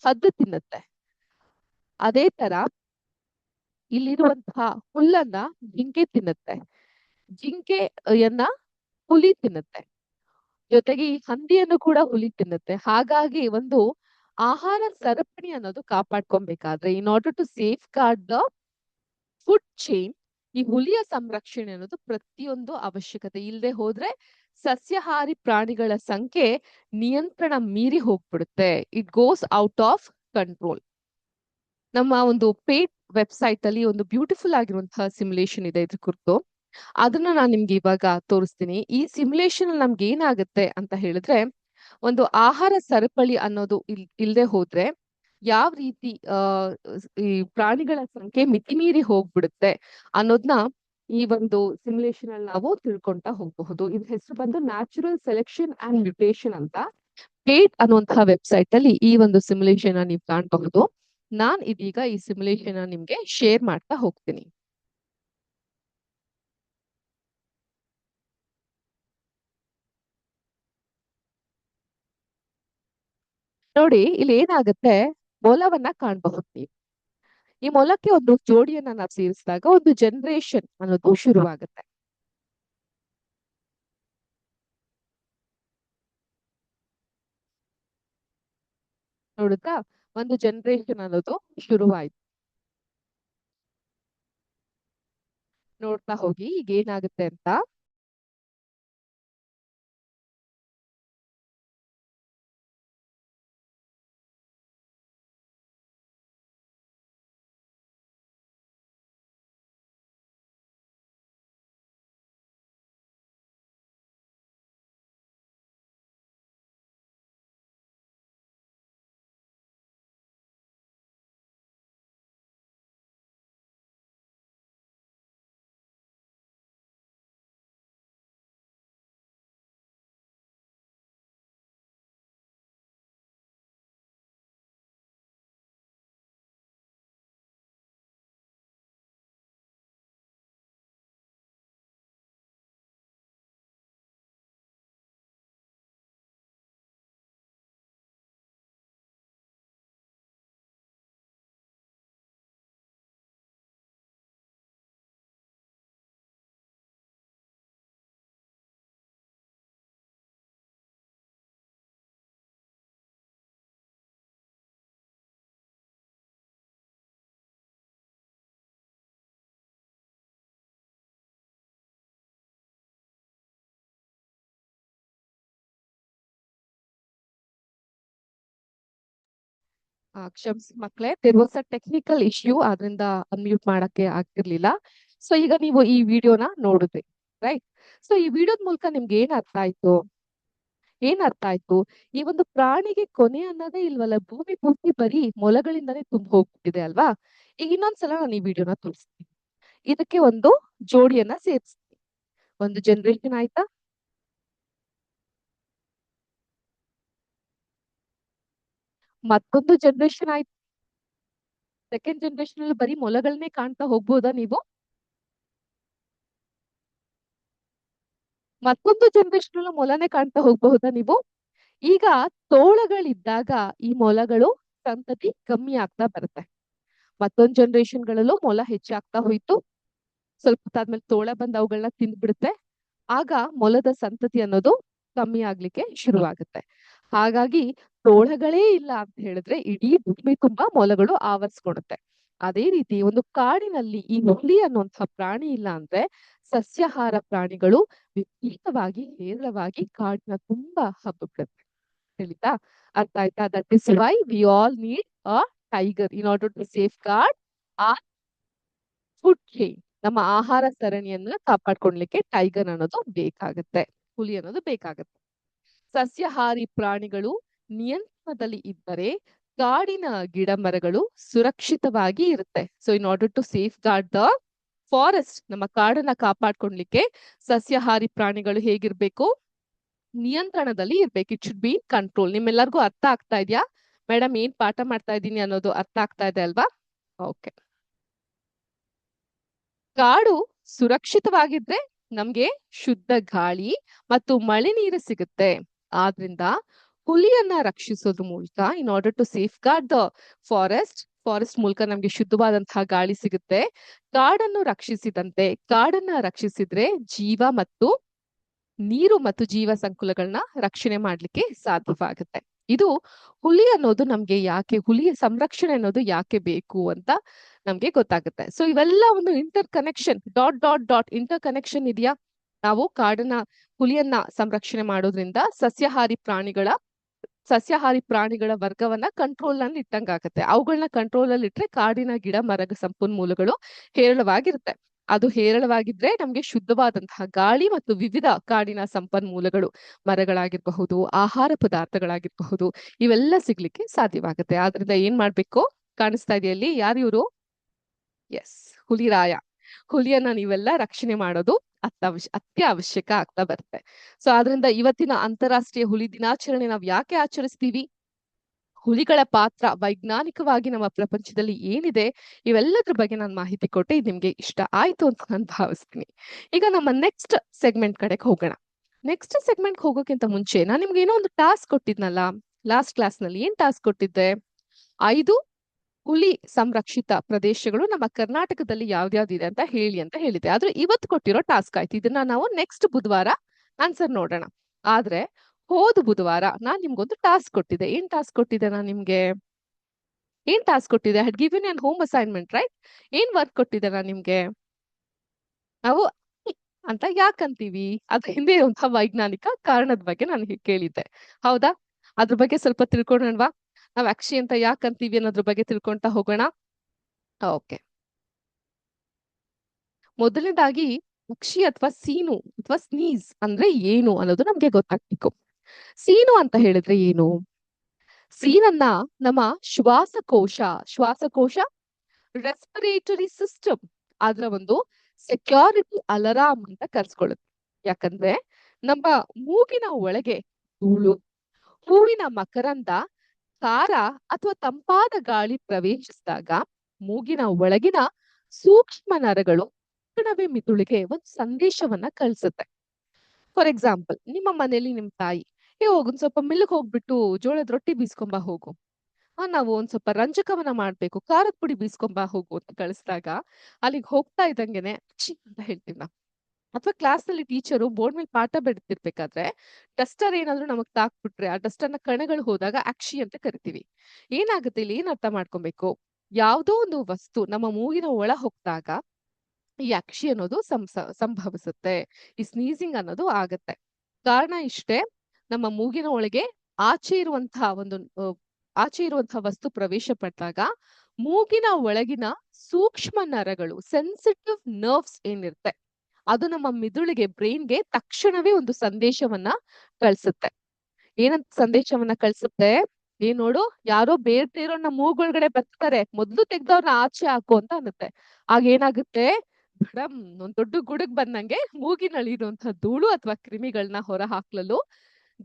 ಹದ್ದು ತಿನ್ನುತ್ತೆ. ಅದೇ ತರ ಇಲ್ಲಿರುವಂತಹ ಹುಲ್ಲನ್ನ ಜಿಂಕೆ ತಿನ್ನುತ್ತೆ. ಜಿಂಕೆಯನ್ನ ಹುಲಿ ತಿನ್ನುತ್ತೆ. ಜೊತೆಗೆ ಈ ಹಂದಿಯನ್ನು ಕೂಡ ಹುಲಿ ತಿನ್ನುತ್ತೆ. ಹಾಗಾಗಿ ಒಂದು ಆಹಾರ ಸರಪಣಿ ಅನ್ನೋದು ಕಾಪಾಡ್ಕೊಬೇಕಾದ್ರೆ, in order to safeguard the food chain, ಈ ಹುಲಿಯ ಸಂರಕ್ಷಣೆ ಅನ್ನೋದು ಪ್ರತಿಯೊಂದು ಅವಶ್ಯಕತೆ. ಇಲ್ಲದೆ ಹೋದ್ರೆ ಸಸ್ಯಾಹಾರಿ ಪ್ರಾಣಿಗಳ ಸಂಖ್ಯೆ ನಿಯಂತ್ರಣ ಮೀರಿ ಹೋಗ್ಬಿಡುತ್ತೆ. It goes out of control. ನಮ್ಮ ಒಂದು ಪೇಟ್ ವೆಬ್ಸೈಟ್ ಅಲ್ಲಿ ಒಂದು ಬ್ಯೂಟಿಫುಲ್ ಆಗಿರುವಂತಹ ಸಿಮ್ಯುಲೇಷನ್ ಇದೆ ಇದ್ರ ಕುರಿತು. ಅದನ್ನ ನಾನು ನಿಮ್ಗೆ ಇವಾಗ ತೋರಿಸ್ತೀನಿ. ಈ ಸಿಮ್ಯುಲೇಷನ್ ನಮ್ಗೆ ಏನಾಗುತ್ತೆ ಅಂತ ಹೇಳಿದ್ರೆ, ಒಂದು ಆಹಾರ ಸರಪಳಿ ಅನ್ನೋದು ಇಲ್ಲದೆ ಹೋದ್ರೆ ಯಾವ ರೀತಿ ಈ ಪ್ರಾಣಿಗಳ ಸಂಖ್ಯೆ ಮಿತಿಮೀರಿ ಹೋಗ್ಬಿಡುತ್ತೆ ಅನ್ನೋದನ್ನ ಈ ಒಂದು ಸಿಮ್ಯುಲೇಷನ್ ಅಲ್ಲಿ ನಾವು ತಿಳ್ಕೊಂತಾ ಹೋಗಬಹುದು. ಇದ್ರ ಹೆಸರು ಬಂದು ನ್ಯಾಚುರಲ್ ಸೆಲೆಕ್ಷನ್ ಅಂಡ್ ಮ್ಯೂಟೇಶನ್ ಅಂತ. ಪೇಟ್ ಅನ್ನುವಂತಹ ವೆಬ್ಸೈಟ್ ಅಲ್ಲಿ ಈ ಒಂದು ಸಿಮ್ಯುಲೇಷನ್ ನೀವು ಕಾಣಬಹುದು. ನಾನ್ ಇದೀಗ ಈ ಸಿಮ್ಯುಲೇಷನ್ ನಿಮ್ಗೆ ಶೇರ್ ಮಾಡ್ತಾ ಹೋಗ್ತೀನಿ. ನೋಡಿ, ಇಲ್ಲಿ ಏನಾಗುತ್ತೆ, ಮೊಲವನ್ನ ಕಾಣಬಹುದು ನೀವು. ಈ ಮೊಲಕ್ಕೆ ಒಂದು ಜೋಡಿಯನ್ನ ನಾವು ಸೇರಿಸಿದಾಗ ಒಂದು ಜನರೇಷನ್ ಅನ್ನೋದು ಶುರುವಾಗುತ್ತೆ. ನೋಡುತ್ತಾ, ಒಂದು ಜನರೇಷನ್ ಅನ್ನೋದು ಶುರುವಾಯ್ತು. ನೋಡ್ತಾ ಹೋಗಿ ಈಗ ಏನಾಗುತ್ತೆ ಅಂತ. ಕ್ಷಮಿಸಿ ಮಕ್ಳೇ, there was a technical issue, ಆದ್ರಿಂದ ಅನ್ಮ್ಯೂಟ್ ಮಾಡಕ್ಕೆ ಆಗ್ತಿರ್ಲಿಲ್ಲ. ಸೊ ಈಗ ನೀವು ಈ ವಿಡಿಯೋನ ನೋಡಿದ್ರಿ, ರೈಟ್? ಸೊ ಈ ವಿಡಿಯೋದ ಮೂಲಕ ನಿಮ್ಗೆ ಏನ್ ಅರ್ಥ ಆಯ್ತು? ಈ ಒಂದು ಪ್ರಾಣಿಗೆ ಕೊನೆ ಅನ್ನೋದೇ ಇಲ್ವಲ್ಲ. ಭೂಮಿ ಪೂರ್ತಿ ಬರೀ ಮೊಲಗಳಿಂದಾನೇ ತುಂಬ ಹೋಗ್ಬಿಟ್ಟಿದೆ ಅಲ್ವಾ? ಈಗ ಇನ್ನೊಂದ್ಸಲ ನಾನು ಈ ವಿಡಿಯೋನ ತೋರಿಸ್ತೀನಿ. ಇದಕ್ಕೆ ಒಂದು ಜೋಡಿಯನ್ನ ಸೇರಿಸ್ತೀನಿ. ಒಂದು ಜನರೇಷನ್ ಆಯ್ತಾ? ಮತ್ತೊಂದು ಜನರೇಷನ್ ಆಯ್ತು. ಸೆಕೆಂಡ್ ಜನರೇಷನ್ ಅಲ್ಲಿ ಬರೀ ಮೊಲಗಳನ್ನೇ ಕಾಣ್ತಾ ಹೋಗ್ಬೋದಾ ನೀವು? ಮತ್ತೊಂದು ಜನರೇಷನ್ ಅಲ್ಲೂ ಮೊಲನೇ ಕಾಣ್ತಾ ಹೋಗಬಹುದಾ ನೀವು? ಈಗ ತೋಳಗಳಿದ್ದಾಗ ಈ ಮೊಲಗಳು ಸಂತತಿ ಕಮ್ಮಿ ಆಗ್ತಾ ಬರುತ್ತೆ. ಮತ್ತೊಂದು ಜನರೇಷನ್ ಗಳಲ್ಲೂ ಮೊಲ ಹೆಚ್ಚಾಗ್ತಾ ಹೋಯ್ತು. ಸ್ವಲ್ಪ ಹೊತ್ತಾದ್ಮೇಲೆ ತೋಳ ಬಂದು ಅವುಗಳನ್ನ ತಿಂದ್ಬಿಡುತ್ತೆ. ಆಗ ಮೊಲದ ಸಂತತಿ ಅನ್ನೋದು ಕಮ್ಮಿ ಆಗ್ಲಿಕ್ಕೆ ಶುರುವಾಗುತ್ತೆ. ಹಾಗಾಗಿ ತೋಳಗಳೇ ಇಲ್ಲ ಅಂತ ಹೇಳಿದ್ರೆ ಇಡೀ ಭೂಮಿ ತುಂಬಾ ಮೊಲಗಳು ಆವರಿಸ್ಕೊಳುತ್ತೆ. ಅದೇ ರೀತಿ ಒಂದು ಕಾಡಿನಲ್ಲಿ ಈ ಹುಲಿ ಅನ್ನುವಂತಹ ಪ್ರಾಣಿ ಇಲ್ಲ ಅಂದ್ರೆ ಸಸ್ಯಾಹಾರ ಪ್ರಾಣಿಗಳು ವಿಪರೀತವಾಗಿ ಹೇರಳವಾಗಿ ಕಾಡಿನ ತುಂಬಾ ಹಬ್ಬಿಬಿಡುತ್ತೆ. ತಿಳಿತಾ? ಅರ್ಥ ಆಯ್ತಾ? That is why we all need a tiger in order to safeguard our food chain. ನಮ್ಮ ಆಹಾರ ಸರಣಿಯನ್ನ ಕಾಪಾಡ್ಕೊಳ್ಲಿಕ್ಕೆ ಟೈಗರ್ ಅನ್ನೋದು ಬೇಕಾಗುತ್ತೆ, ಹುಲಿ ಅನ್ನೋದು ಬೇಕಾಗುತ್ತೆ. ಸಸ್ಯಾಹಾರಿ ಪ್ರಾಣಿಗಳು ನಿಯಂತ್ರಣದಲ್ಲಿ ಇದ್ದರೆ ಕಾಡಿನ ಗಿಡ ಮರಗಳು ಸುರಕ್ಷಿತವಾಗಿ ಇರುತ್ತೆ. So in order to safeguard the forest, ನಮ್ಮ ಕಾಡನ್ನ ಕಾಪಾಡ್ಕೊಳ್ಲಿಕ್ಕೆ ಸಸ್ಯಾಹಾರಿ ಪ್ರಾಣಿಗಳು ಹೇಗಿರ್ಬೇಕು? ನಿಯಂತ್ರಣದಲ್ಲಿ ಇರ್ಬೇಕು. It should be control. ನಿಮ್ಮೆಲ್ಲರಿಗೂ ಅರ್ಥ ಆಗ್ತಾ ಇದೆಯಾ? ಮೇಡಮ್ ಏನ್ ಪಾಠ ಮಾಡ್ತಾ ಇದ್ದೀನಿ ಅನ್ನೋದು ಅರ್ಥ ಆಗ್ತಾ ಇದೆ ಅಲ್ವಾ? ಓಕೆ. ಕಾಡು ಸುರಕ್ಷಿತವಾಗಿದ್ರೆ ನಮ್ಗೆ ಶುದ್ಧ ಗಾಳಿ ಮತ್ತು ಮಳೆ ನೀರು ಸಿಗುತ್ತೆ. ಆದ್ರಿಂದ ಹುಲಿಯನ್ನ ರಕ್ಷಿಸೋದ್ರ ಮೂಲಕ in order to safeguard the forest ಮೂಲಕ ನಮ್ಗೆ ಶುದ್ಧವಾದಂತಹ ಗಾಳಿ ಸಿಗುತ್ತೆ. ಕಾಡನ್ನು ರಕ್ಷಿಸಿದಂತೆ, ಕಾಡನ್ನ ರಕ್ಷಿಸಿದ್ರೆ ಜೀವ ಮತ್ತು ನೀರು ಮತ್ತು ಜೀವ ಸಂಕುಲಗಳನ್ನ ರಕ್ಷಣೆ ಮಾಡ್ಲಿಕ್ಕೆ ಸಾಧ್ಯವಾಗುತ್ತೆ. ಇದು ಹುಲಿ ಅನ್ನೋದು ನಮ್ಗೆ ಯಾಕೆ, ಹುಲಿಯ ಸಂರಕ್ಷಣೆ ಅನ್ನೋದು ಯಾಕೆ ಬೇಕು ಅಂತ ನಮ್ಗೆ ಗೊತ್ತಾಗುತ್ತೆ. ಸೊ ಇವೆಲ್ಲ ಒಂದು inter connection, dot inter connection ಇದೆಯಾ? ನಾವು ಕಾಡನ್ನ, ಹುಲಿಯನ್ನ ಸಂರಕ್ಷಣೆ ಮಾಡೋದ್ರಿಂದ ಸಸ್ಯಾಹಾರಿ ಪ್ರಾಣಿಗಳ ವರ್ಗವನ್ನ ಕಂಟ್ರೋಲ್ ನಲ್ಲಿ ಇಟ್ಟಂಗಾಗತ್ತೆ. ಅವುಗಳನ್ನ ಕಂಟ್ರೋಲ್ ಅಲ್ಲಿ ಇಟ್ರೆ ಕಾಡಿನ ಗಿಡ ಮರ ಸಂಪನ್ಮೂಲಗಳು ಹೇರಳವಾಗಿರುತ್ತೆ. ಅದು ಹೇರಳವಾಗಿದ್ರೆ ನಮ್ಗೆ ಶುದ್ಧವಾದಂತಹ ಗಾಳಿ ಮತ್ತು ವಿವಿಧ ಕಾಡಿನ ಸಂಪನ್ಮೂಲಗಳು, ಮರಗಳಾಗಿರಬಹುದು, ಆಹಾರ ಪದಾರ್ಥಗಳಾಗಿರಬಹುದು, ಇವೆಲ್ಲ ಸಿಗ್ಲಿಕ್ಕೆ ಸಾಧ್ಯವಾಗುತ್ತೆ. ಆದ್ರಿಂದ ಏನ್ ಮಾಡ್ಬೇಕು? ಕಾಣಿಸ್ತಾ ಇದೆಯಲ್ಲಿ ಯಾರು ಇವರು? ಎಸ್, ಹುಲಿರಾಯ. ಹುಲಿಯನ್ನ ನೀವೆಲ್ಲ ರಕ್ಷಣೆ ಮಾಡೋದು ಅತ್ಯವಶ್ಯಕ ಆಗ್ತಾ ಬರುತ್ತೆ. ಸೊ ಆದ್ರಿಂದ ಇವತ್ತಿನ ಅಂತಾರಾಷ್ಟ್ರೀಯ ಹುಲಿ ದಿನಾಚರಣೆ ನಾವ್ ಯಾಕೆ ಆಚರಿಸ್ತೀವಿ? ಹುಲಿಗಳ ಪಾತ್ರ ವೈಜ್ಞಾನಿಕವಾಗಿ ನಮ್ಮ ಪ್ರಪಂಚದಲ್ಲಿ ಏನಿದೆ, ಇವೆಲ್ಲದ್ರ ಬಗ್ಗೆ ನಾನು ಮಾಹಿತಿ ಕೊಟ್ಟೆ. ಇದು ನಿಮ್ಗೆ ಇಷ್ಟ ಆಯ್ತು ಅಂತ ನಾನು ಭಾವಿಸ್ತೀನಿ. ಈಗ ನಮ್ಮ ನೆಕ್ಸ್ಟ್ ಸೆಗ್ಮೆಂಟ್ ಕಡೆಗೆ ಹೋಗೋಣ. ನೆಕ್ಸ್ಟ್ ಸೆಗ್ಮೆಂಟ್ ಹೋಗೋಕ್ಕಿಂತ ಮುಂಚೆ ನಾನು ನಿಮ್ಗೆ ಏನೋ ಒಂದು ಟಾಸ್ಕ್ ಕೊಟ್ಟಿದ್ನಲ್ಲ ಲಾಸ್ಟ್ ಕ್ಲಾಸ್ ನಲ್ಲಿ. ಏನ್ ಟಾಸ್ಕ್ ಕೊಟ್ಟಿದ್ದೆ? 5 ಹುಲಿ ಸಂರಕ್ಷಿತ ಪ್ರದೇಶಗಳು ನಮ್ಮ ಕರ್ನಾಟಕದಲ್ಲಿ ಯಾವ್ದ್ಯಾವ್ದಿದೆ ಅಂತ ಹೇಳಿ ಅಂತ ಹೇಳಿದೆ. ಆದ್ರೆ ಇವತ್ತು ಕೊಟ್ಟಿರೋ ಟಾಸ್ಕ್ ಆಯ್ತು. ಇದನ್ನ ನಾವು ನೆಕ್ಸ್ಟ್ ಬುಧವಾರ ಆನ್ಸರ್ ನೋಡೋಣ. ಆದ್ರೆ ಹೋದ ಬುಧವಾರ ನಾನ್ ನಿಮ್ಗೊಂದು ಟಾಸ್ಕ್ ಕೊಟ್ಟಿದ್ದೆ. ಏನ್ ಟಾಸ್ಕ್ ಕೊಟ್ಟಿದ್ದೆ ನಾನ್ ನಿಮ್ಗೆ? Had given an home assignment, right? ಏನ್ ವರ್ಕ್ ಕೊಟ್ಟಿದ್ದೆ ನಾನ್ ನಿಮ್ಗೆ? ನಾವು ಅಂತ ಯಾಕಂತೀವಿ? ಅದ್ರ ಹಿಂದೆ ಇರುವಂತಹ ವೈಜ್ಞಾನಿಕ ಕಾರಣದ ಬಗ್ಗೆ ನಾನು ಕೇಳಿದ್ದೆ. ಹೌದಾ? ಅದ್ರ ಬಗ್ಗೆ ಸ್ವಲ್ಪ ತಿಳ್ಕೊಳ್ಳೋಣವಾ? ನಾವ್ ಅಕ್ಷಿ ಅಂತ ಯಾಕಂತೀವಿ ಅನ್ನೋದ್ರ ಬಗ್ಗೆ ತಿಳ್ಕೊಂತಾ ಹೋಗೋಣ. ಓಕೆ. ಮೊದಲನೇದಾಗಿ ಅಕ್ಷಿ ಅಥವಾ ಸೀನು ಅಥವಾ ಸ್ನೀಸ್ ಅಂದ್ರೆ ಏನು ಅನ್ನೋದು ನಮ್ಗೆ ಗೊತ್ತಾಗ್ಬೇಕು. ಸೀನು ಅಂತ ಹೇಳಿದ್ರೆ ಏನು? ಸೀನನ್ನ ನಮ್ಮ ಶ್ವಾಸಕೋಶ ರೆಸ್ಪಿರೇಟರಿ ಸಿಸ್ಟಮ್ ಅದರ ಒಂದು ಸೆಕ್ಯೂರಿಟಿ ಅಲಾರಾಮ್ ಅಂತ ಕರ್ಸ್ಕೊಳ್ಳುತ್ತೆ. ಯಾಕಂದ್ರೆ ನಮ್ಮ ಮೂಗಿನ ಒಳಗೆ ಧೂಳು, ಹೂವಿನ ಮಕರಂದ, ಖಾರ ಅಥವಾ ತಂಪಾದ ಗಾಳಿ ಪ್ರವೇಶಿಸಿದಾಗ ಮೂಗಿನ ಒಳಗಿನ ಸೂಕ್ಷ್ಮ ನರಗಳು ತಕ್ಷಣವೇ ಮಿದುಳಿಗೆ ಒಂದು ಸಂದೇಶವನ್ನ ಕಳಿಸುತ್ತೆ. ಫಾರ್ ಎಕ್ಸಾಂಪಲ್, ನಿಮ್ಮ ಮನೇಲಿ ನಿಮ್ ತಾಯಿ ಹೋಗೊಂದ್ ಸ್ವಲ್ಪ ಮಿಲ್ಕ್ ಹೋಗ್ಬಿಟ್ಟು ಜೋಳದ ರೊಟ್ಟಿ ಬೀಸ್ಕೊಂಬ ಹೋಗು, ನಾವು ಒಂದ್ ಸ್ವಲ್ಪ ರಂಜಕವನ್ನ ಮಾಡ್ಬೇಕು, ಖಾರದ ಪುಡಿ ಬೀಸ್ಕೊಂಬ ಹೋಗು ಅಂತ ಕಳಿಸಿದಾಗ ಅಲ್ಲಿಗೆ ಹೋಗ್ತಾ ಇದ್ದಂಗೆನೆ ಛೀ ಅಂತ ಹೇಳ್ತೀವಿ ನಾವು. ಅಥವಾ ಕ್ಲಾಸ್ ನಲ್ಲಿ ಟೀಚರು ಬೋರ್ಡ್ ಮೇಲೆ ಪಾಠ ಬಿಡ್ತಿರ್ಬೇಕಾದ್ರೆ ಡಸ್ಟರ್ ಏನಾದ್ರು ನಮಗ್ ತಾಕ್ಬಿಟ್ರೆ ಆ ಡಸ್ಟರ್ ನ ಕಣಗಳು ಹೋದಾಗ ಅಕ್ಷಿ ಅಂತ ಕರಿತೀವಿ. ಏನಾಗುತ್ತೆ ಇಲ್ಲಿ? ಏನ್ ಅರ್ಥ ಮಾಡ್ಕೊಬೇಕು? ಯಾವ್ದೋ ಒಂದು ವಸ್ತು ನಮ್ಮ ಮೂಗಿನ ಒಳ ಹೋಗ್ದಾಗ ಈ ಅಕ್ಷಿ ಅನ್ನೋದು ಸಂಭವಿಸುತ್ತೆ. ಈ ಸ್ನೀಸಿಂಗ್ ಅನ್ನೋದು ಆಗತ್ತೆ. ಕಾರಣ ಇಷ್ಟೇ, ನಮ್ಮ ಮೂಗಿನ ಒಳಗೆ ಆಚೆ ಇರುವಂತಹ ವಸ್ತು ಪ್ರವೇಶ ಪಟ್ಟಾಗ ಮೂಗಿನ ಒಳಗಿನ ಸೂಕ್ಷ್ಮ ನರಗಳು, ಸೆನ್ಸಿಟಿವ್ ನರ್ವ್ಸ್ ಏನಿರುತ್ತೆ, ಅದು ನಮ್ಮ ಮಿದುಳಿಗೆ, ಬ್ರೈನ್ಗೆ ತಕ್ಷಣವೇ ಒಂದು ಸಂದೇಶವನ್ನ ಕಳ್ಸುತ್ತೆ. ಏನಂತ ಸಂದೇಶವನ್ನ ಕಳ್ಸುತ್ತೆ? ಏನ್ ನೋಡು, ಯಾರೋ ಬೇರ್ತಿರೋ ನಮ್ಮ ಮೂಗೊಳಗಡೆ ಬರ್ತಾರೆ, ಮೊದ್ಲು ತೆಗ್ದವ್ರನ್ನ ಆಚೆ ಹಾಕು ಅಂತ ಅನ್ನುತ್ತೆ. ಆಗ ಏನಾಗುತ್ತೆ? ಮೇಡಮ್, ಒಂದ್ ದೊಡ್ಡ ಗುಡುಗ್ ಬಂದಂಗೆ ಮೂಗಿನಲ್ಲಿ ಇರುವಂತಹ ಧೂಳು ಅಥವಾ ಕ್ರಿಮಿಗಳನ್ನ ಹೊರ ಹಾಕ್ಲಲು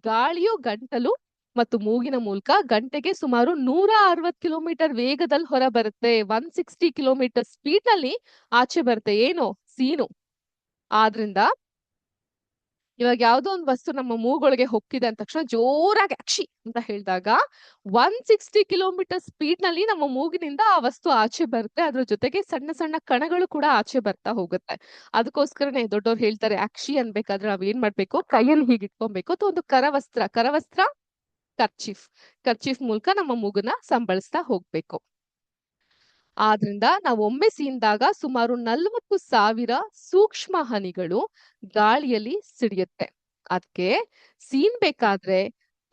ಗಾಳಿಯು ಗಂಟಲು ಮತ್ತು ಮೂಗಿನ ಮೂಲಕ ಗಂಟೆಗೆ ಸುಮಾರು 160 ಕಿಲೋಮೀಟರ್ ವೇಗದಲ್ಲಿ ಹೊರ ಬರುತ್ತೆ. 160 ಕಿಲೋಮೀಟರ್ ಸ್ಪೀಡ್ ನಲ್ಲಿ ಆಚೆ ಬರುತ್ತೆ. ಏನು? ಸೀನು. ಆದ್ರಿಂದ ಇವಾಗ ಯಾವ್ದೋ ಒಂದು ವಸ್ತು ನಮ್ಮ ಮೂಗೊಳಗೆ ಹೊಕ್ಕಿದೆ ಅಂದ ತಕ್ಷಣ ಜೋರಾಗಿ ಅಕ್ಷಿ ಅಂತ ಹೇಳಿದಾಗ 160 ಕಿಲೋಮೀಟರ್ ಸ್ಪೀಡ್ ನಲ್ಲಿ ನಮ್ಮ ಮೂಗಿನಿಂದ ಆ ವಸ್ತು ಆಚೆ ಬರುತ್ತೆ. ಅದ್ರ ಜೊತೆಗೆ ಸಣ್ಣ ಸಣ್ಣ ಕಣಗಳು ಕೂಡ ಆಚೆ ಬರ್ತಾ ಹೋಗುತ್ತೆ. ಅದಕ್ಕೋಸ್ಕರನೇ ದೊಡ್ಡವ್ರು ಹೇಳ್ತಾರೆ, ಅಕ್ಷಿ ಅನ್ಬೇಕಾದ್ರೆ ನಾವ್ ಏನ್ ಮಾಡ್ಬೇಕು? ಕೈಯಲ್ಲಿ ಹೀಗೆ ಇಟ್ಕೊಬೇಕು. ಅಥವಾ ಒಂದು ಕರವಸ್ತ್ರ ಕರ್ಚೀಫ್. ಕರ್ಚೀಫ್ ಮೂಲಕ ನಮ್ಮ ಮೂಗನ್ನ ಸಂಬಳಿಸ್ತಾ ಹೋಗ್ಬೇಕು. ಆದ್ರಿಂದ ನಾವು ಒಮ್ಮೆ ಸೀನ್ದಾಗ ಸುಮಾರು 40,000 ಸೂಕ್ಷ್ಮ ಹನಿಗಳು ಗಾಳಿಯಲ್ಲಿ ಸಿಡಿಯುತ್ತೆ. ಅದಕ್ಕೆ ಸೀನ್ಬೇಕಾದ್ರೆ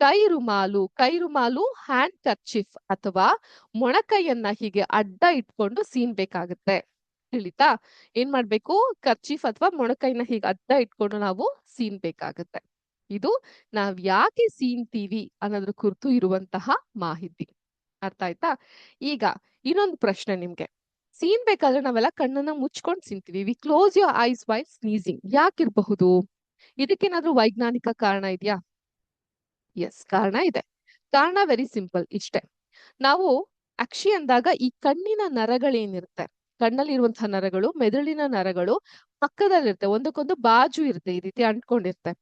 ಕೈ ರುಮಾಲು ಹ್ಯಾಂಡ್ ಕರ್ಚಿಫ್ ಅಥವಾ ಮೊಣಕೈಯನ್ನ ಹೀಗೆ ಅಡ್ಡ ಇಟ್ಕೊಂಡು ಸೀನ್ಬೇಕಾಗತ್ತೆ. ತಿಳಿತಾ? ಏನ್ ಮಾಡ್ಬೇಕು? ಕರ್ಚೀಫ್ ಅಥವಾ ಮೊಣಕೈನ ಹೀಗೆ ಅಡ್ಡ ಇಟ್ಕೊಂಡು ನಾವು ಸೀನ್ಬೇಕಾಗತ್ತೆ. ಇದು ನಾವ್ ಯಾಕೆ ಸೀನ್ತೀವಿ ಅನ್ನೋದ್ರ ಕುರಿತು ಇರುವಂತಹ ಮಾಹಿತಿ. ಅರ್ಥ ಆಯ್ತಾ? ಈಗ ಇನ್ನೊಂದು ಪ್ರಶ್ನೆ ನಿಮ್ಗೆ. ಸೀನ್ಬೇಕಾದ್ರೆ ನಾವೆಲ್ಲ ಕಣ್ಣನ್ನ ಮುಚ್ಕೊಂಡು ಸೀನ್ತೀವಿ. We close your eyes while sneezing. ಯಾಕಿರ್ಬಹುದು? ಇದಕ್ಕೇನಾದ್ರೂ ವೈಜ್ಞಾನಿಕ ಕಾರಣ ಇದೆಯಾ? ಎಸ್, ಕಾರಣ ಇದೆ. ಕಾರಣ ವೆರಿ ಸಿಂಪಲ್, ಇಷ್ಟೇ. ನಾವು ಅಕ್ಷಿ ಅಂದಾಗ ಈ ಕಣ್ಣಿನ ನರಗಳೇನಿರುತ್ತೆ, ಕಣ್ಣಲ್ಲಿ ಇರುವಂತಹ ನರಗಳು, ಮೆದುಳಿನ ನರಗಳು ಪಕ್ಕದಲ್ಲಿರುತ್ತೆ, ಒಂದಕ್ಕೊಂದು ಬಾಜು ಇರುತ್ತೆ, ಈ ರೀತಿ ಅಂಟ್ಕೊಂಡಿರುತ್ತೆ.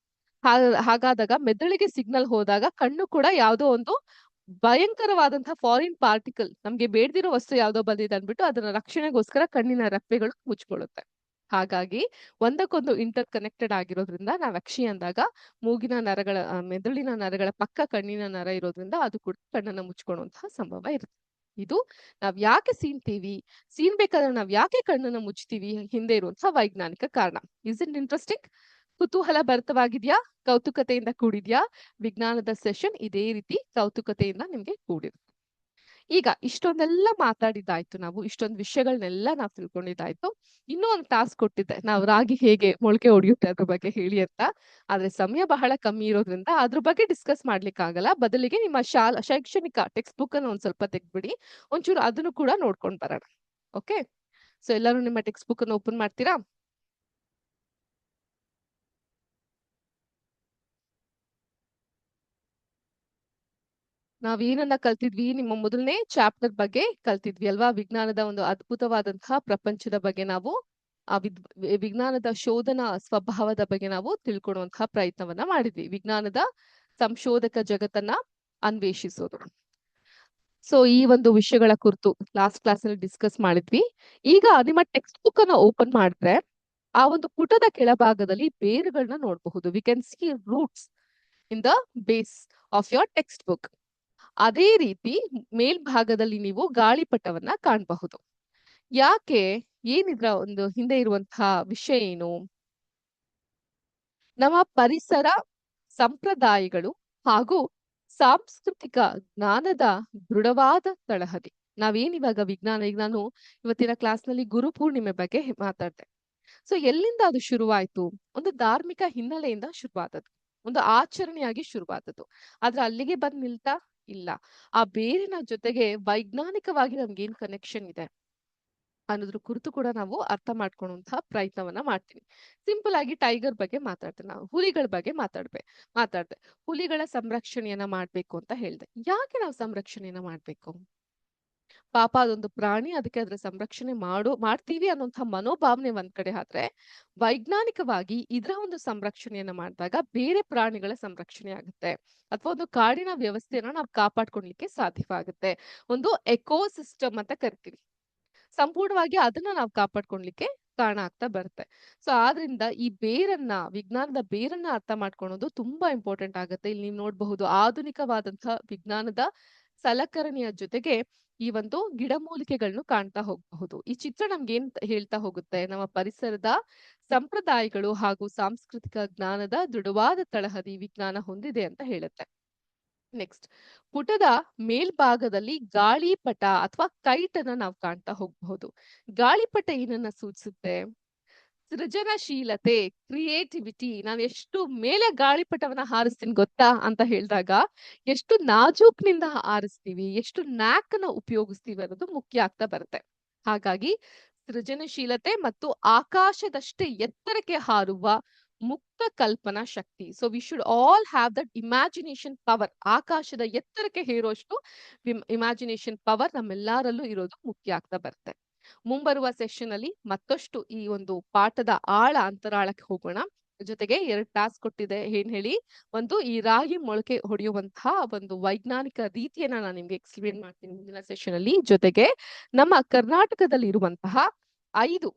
ಹಾಗಾದಾಗ ಮೆದುಳಿಗೆ ಸಿಗ್ನಲ್ ಹೋದಾಗ ಕಣ್ಣು ಕೂಡ ಯಾವುದೋ ಒಂದು ಭಯಂಕರವಾದಂತಹ ಫಾರಿನ್ ಪಾರ್ಟಿಕಲ್, ನಮ್ಗೆ ಬೇಡದಿರೋ ವಸ್ತು ಯಾವ್ದೋ ಬಂದಿದೆ ಅಂದ್ಬಿಟ್ಟು ಅದನ್ನ ರಕ್ಷಣೆಗೋಸ್ಕರ ಕಣ್ಣಿನ ರೆಪ್ಪೆಗಳು ಮುಚ್ಕೊಳ್ಳುತ್ತೆ. ಹಾಗಾಗಿ ಒಂದಕ್ಕೊಂದು ಇಂಟರ್ ಕನೆಕ್ಟೆಡ್ ಆಗಿರೋದ್ರಿಂದ ನಾವ್ ಅಕ್ಷಿ ಅಂದಾಗ ಮೂಗಿನ ನರಗಳ ಮೆದುಳಿನ ನರಗಳ ಪಕ್ಕ ಕಣ್ಣಿನ ನರ ಇರೋದ್ರಿಂದ ಅದು ಕೂಡ ಕಣ್ಣನ್ನ ಮುಚ್ಕೊಳ್ಳುವಂತಹ ಸಂಭವ ಇರುತ್ತೆ. ಇದು ನಾವ್ ಯಾಕೆ ಸೀನ್ತೀವಿ, ಸೀನ್ಬೇಕಾದ್ರೆ ನಾವ್ ಯಾಕೆ ಕಣ್ಣನ್ನ ಮುಚ್ತೀವಿ ಹಿಂದೆ ಇರುವಂತಹ ವೈಜ್ಞಾನಿಕ ಕಾರಣ. Is it interesting? ಕುತೂಹಲ ಭರಿತವಾಗಿದ್ಯಾ? ಕೌತುಕತೆಯಿಂದ ಕೂಡಿದ್ಯಾ? ವಿಜ್ಞಾನದ ಸೆಷನ್ ಇದೇ ರೀತಿ ಕೌತುಕತೆಯಿಂದ ನಿಮ್ಗೆ ಕೂಡಿರುತ್ತೆ. ಈಗ ಇಷ್ಟೊಂದೆಲ್ಲ ಮಾತಾಡಿದ್ದಾಯ್ತು, ನಾವು ಇಷ್ಟೊಂದು ವಿಷಯಗಳನ್ನೆಲ್ಲ ನಾವು ತಿಳ್ಕೊಂಡಿದ್ದಾಯ್ತು. ಇನ್ನೂ ಒಂದು ಟಾಸ್ಕ್ ಕೊಟ್ಟಿದ್ದೆ, ನಾವು ರಾಗಿ ಹೇಗೆ ಮೊಳಕೆ ಹೊಡೆಯುತ್ತೆ ಅದ್ರ ಬಗ್ಗೆ ಹೇಳಿ ಅಂತ. ಆದ್ರೆ ಸಮಯ ಬಹಳ ಕಮ್ಮಿ ಇರೋದ್ರಿಂದ ಅದ್ರ ಬಗ್ಗೆ ಡಿಸ್ಕಸ್ ಮಾಡ್ಲಿಕ್ಕೆ ಆಗಲ್ಲ. ಬದಲಿಗೆ ನಿಮ್ಮ ಶೈಕ್ಷಣಿಕ ಟೆಕ್ಸ್ಟ್ ಬುಕ್ ಅನ್ನು ಒಂದ್ ಸ್ವಲ್ಪ ತೆಗ್ದ್ಬಿಡಿ, ಒಂಚೂರು ಅದನ್ನು ಕೂಡ ನೋಡ್ಕೊಂಡ್ ಬರೋಣ. ಓಕೆ, ಸೊ ಎಲ್ಲರೂ ನಿಮ್ಮ ಟೆಕ್ಸ್ಟ್ ಬುಕ್ ಅನ್ನು ಓಪನ್ ಮಾಡ್ತೀರಾ? ನಾವೇನನ್ನ ಕಲ್ತಿದ್ವಿ? ನಿಮ್ಮ ಮೊದಲನೇ ಚಾಪ್ಟರ್ ಬಗ್ಗೆ ಕಲ್ತಿದ್ವಿ ಅಲ್ವಾ? ವಿಜ್ಞಾನದ ಒಂದು ಅದ್ಭುತವಾದಂತಹ ಪ್ರಪಂಚದ ಬಗ್ಗೆ ನಾವು ವಿಜ್ಞಾನದ ಶೋಧನಾ ಸ್ವಭಾವದ ಬಗ್ಗೆ ನಾವು ತಿಳ್ಕೊಳ್ಳುವಂತಹ ಪ್ರಯತ್ನವನ್ನ ಮಾಡಿದ್ವಿ. ವಿಜ್ಞಾನದ ಸಂಶೋಧಕ ಜಗತ್ತನ್ನ ಅನ್ವೇಷಿಸೋದು. ಸೊ ಈ ಒಂದು ವಿಷಯಗಳ ಕುರಿತು ಲಾಸ್ಟ್ ಕ್ಲಾಸ್ ಅಲ್ಲಿ ಡಿಸ್ಕಸ್ ಮಾಡಿದ್ವಿ. ಈಗ ನಿಮ್ಮ ಟೆಕ್ಸ್ಟ್ ಬುಕ್ ಅನ್ನ ಓಪನ್ ಮಾಡಿದ್ರೆ ಆ ಒಂದು ಪುಟದ ಕೆಳಭಾಗದಲ್ಲಿ ಬೇರುಗಳನ್ನ ನೋಡಬಹುದು. We can see roots in the base of your text book. ಅದೇ ರೀತಿ ಮೇಲ್ಭಾಗದಲ್ಲಿ ನೀವು ಗಾಳಿಪಟವನ್ನ ಕಾಣಬಹುದು. ಯಾಕೆ? ಏನಿದ್ರ ಒಂದು ಹಿಂದೆ ಇರುವಂತಹ ವಿಷಯ ಏನು? ನಮ್ಮ ಪರಿಸರ, ಸಂಪ್ರದಾಯಗಳು ಹಾಗೂ ಸಾಂಸ್ಕೃತಿಕ ಜ್ಞಾನದ ದೃಢವಾದ ತಳಹದಿ. ನಾವೇನಿವಾಗ ವಿಜ್ಞಾನ, ಈಗ ನಾನು ಇವತ್ತಿನ ಕ್ಲಾಸ್ ನಲ್ಲಿ ಗುರು ಪೂರ್ಣಿಮೆ ಬಗ್ಗೆ ಮಾತಾಡ್ದೆ. ಸೊ ಎಲ್ಲಿಂದ ಅದು ಶುರುವಾಯ್ತು? ಒಂದು ಧಾರ್ಮಿಕ ಹಿನ್ನೆಲೆಯಿಂದ ಶುರುವಾದದ್ದು, ಒಂದು ಆಚರಣೆಯಾಗಿ ಶುರುವಾದದ್ದು. ಆದ್ರೆ ಅಲ್ಲಿಗೆ ಬಂದ್ ನಿಲ್ತಾ ಇಲ್ಲ. ಆ ಬೇರಿನ ಜೊತೆಗೆ ವೈಜ್ಞಾನಿಕವಾಗಿ ನಮ್ಗೇನ್ ಕನೆಕ್ಷನ್ ಇದೆ ಅನ್ನೋದ್ರ ಕುರಿತು ಕೂಡ ನಾವು ಅರ್ಥ ಮಾಡ್ಕೊಳ್ಳುವಂತಹ ಪ್ರಯತ್ನವನ್ನ ಮಾಡ್ತೀವಿ. ಸಿಂಪಲ್ ಆಗಿ ಟೈಗರ್ ಬಗ್ಗೆ ಮಾತಾಡ್ತೇವೆ, ನಾವು ಹುಲಿಗಳ ಬಗ್ಗೆ ಮಾತಾಡ್ದೆ. ಹುಲಿಗಳ ಸಂರಕ್ಷಣೆಯನ್ನ ಮಾಡ್ಬೇಕು ಅಂತ ಹೇಳ್ದೆ. ಯಾಕೆ ನಾವು ಸಂರಕ್ಷಣೆಯನ್ನ ಮಾಡ್ಬೇಕು? ಪಾಪ ಅದೊಂದು ಪ್ರಾಣಿ, ಅದಕ್ಕೆ ಅದ್ರ ಸಂರಕ್ಷಣೆ ಮಾಡ್ತೀವಿ ಅನ್ನೋಂಥ ಮನೋಭಾವನೆ ಒಂದ್ ಕಡೆ ಆದ್ರೆ, ವೈಜ್ಞಾನಿಕವಾಗಿ ಇದರ ಒಂದು ಸಂರಕ್ಷಣೆಯನ್ನ ಮಾಡಿದಾಗ ಬೇರೆ ಪ್ರಾಣಿಗಳ ಸಂರಕ್ಷಣೆ ಆಗುತ್ತೆ, ಅಥವಾ ಒಂದು ಕಾಡಿನ ವ್ಯವಸ್ಥೆಯನ್ನ ನಾವು ಕಾಪಾಡ್ಕೊಳ್ಲಿಕ್ಕೆ ಸಾಧ್ಯವಾಗುತ್ತೆ. ಒಂದು ಎಕೋಸಿಸ್ಟಮ್ ಅಂತ ಕರಿತೀವಿ. ಸಂಪೂರ್ಣವಾಗಿ ಅದನ್ನ ನಾವು ಕಾಪಾಡ್ಕೊಳ್ಲಿಕ್ಕೆ ಕಾರಣ ಆಗ್ತಾ ಬರುತ್ತೆ. ಸೊ ಆದ್ರಿಂದ ಈ ವಿಜ್ಞಾನದ ಬೇರನ್ನ ಅರ್ಥ ಮಾಡ್ಕೊಳೋದು ತುಂಬಾ ಇಂಪಾರ್ಟೆಂಟ್ ಆಗುತ್ತೆ. ಇಲ್ಲಿ ನೀವು ನೋಡಬಹುದು, ಆಧುನಿಕವಾದಂತಹ ವಿಜ್ಞಾನದ ಸಲಕರಣೆಯ ಜೊತೆಗೆ ಈ ಒಂದು ಗಿಡಮೂಲಿಕೆಗಳನ್ನು ಕಾಣ್ತಾ ಹೋಗಬಹುದು. ಈ ಚಿತ್ರ ನಮ್ಗೆ ಏನ್ ಹೇಳ್ತಾ ಹೋಗುತ್ತೆ? ನಮ್ಮ ಪರಿಸರದ ಸಂಪ್ರದಾಯಗಳು ಹಾಗೂ ಸಾಂಸ್ಕೃತಿಕ ಜ್ಞಾನದ ದೃಢವಾದ ತಳಹದಿ ವಿಜ್ಞಾನ ಹೊಂದಿದೆ ಅಂತ ಹೇಳುತ್ತೆ. ನೆಕ್ಸ್ಟ್, ಪುಟದ ಮೇಲ್ಭಾಗದಲ್ಲಿ ಗಾಳಿಪಟ ಅಥವಾ ಕೈಟ್ ಅನ್ನ ನಾವು ಕಾಣ್ತಾ ಹೋಗಬಹುದು. ಗಾಳಿಪಟ ಏನನ್ನ ಸೂಚಿಸುತ್ತೆ? ಸೃಜನಶೀಲತೆ, ಕ್ರಿಯೇಟಿವಿಟಿ. ನಾವ್ ಎಷ್ಟು ಮೇಲೆ ಗಾಳಿಪಟವನ್ನ ಹಾರಿಸ್ತೀನಿ ಗೊತ್ತಾ ಅಂತ ಹೇಳಿದಾಗ, ಎಷ್ಟು ನಾಜೂಕ್ನಿಂದ ಹಾರಿಸ್ತೀವಿ, ಎಷ್ಟು ನ್ಯಾಕ್ ಅನ್ನ ಉಪಯೋಗಿಸ್ತೀವಿ ಅನ್ನೋದು ಮುಖ್ಯ ಆಗ್ತಾ ಬರುತ್ತೆ. ಹಾಗಾಗಿ ಸೃಜನಶೀಲತೆ ಮತ್ತು ಆಕಾಶದಷ್ಟೇ ಎತ್ತರಕ್ಕೆ ಹಾರುವ ಮುಕ್ತ ಕಲ್ಪನಾ ಶಕ್ತಿ. So we should all have that imagination power. ಆಕಾಶದ ಎತ್ತರಕ್ಕೆ ಹೇರುವಷ್ಟು ಇಮ್ಯಾಜಿನೇಷನ್ ಪವರ್ ನಮ್ಮೆಲ್ಲರಲ್ಲೂ ಇರೋದು ಮುಖ್ಯ ಆಗ್ತಾ ಬರುತ್ತೆ. ಮುಂಬರುವ ಸೆಷನ್ ಅಲ್ಲಿ ಮತ್ತಷ್ಟು ಈ ಒಂದು ಪಾಠದ ಅಂತರಾಳಕ್ಕೆ ಹೋಗೋಣ. ಜೊತೆಗೆ 2 ಟಾಸ್ಕ್ ಕೊಟ್ಟಿದೆ. ಏನ್ ಹೇಳಿ? ಒಂದು, ಈ ರಾಗಿ ಮೊಳಕೆ ಹೊಡೆಯುವಂತಹ ಒಂದು ವೈಜ್ಞಾನಿಕ ರೀತಿಯನ್ನ ನಾನು ನಿಮ್ಗೆ ಎಕ್ಸ್ಪ್ಲೇನ್ ಮಾಡ್ತೀನಿ ಮುಂದಿನ ಸೆಷನ್ ಅಲ್ಲಿ. ಜೊತೆಗೆ ನಮ್ಮ ಕರ್ನಾಟಕದಲ್ಲಿ ಇರುವಂತಹ 5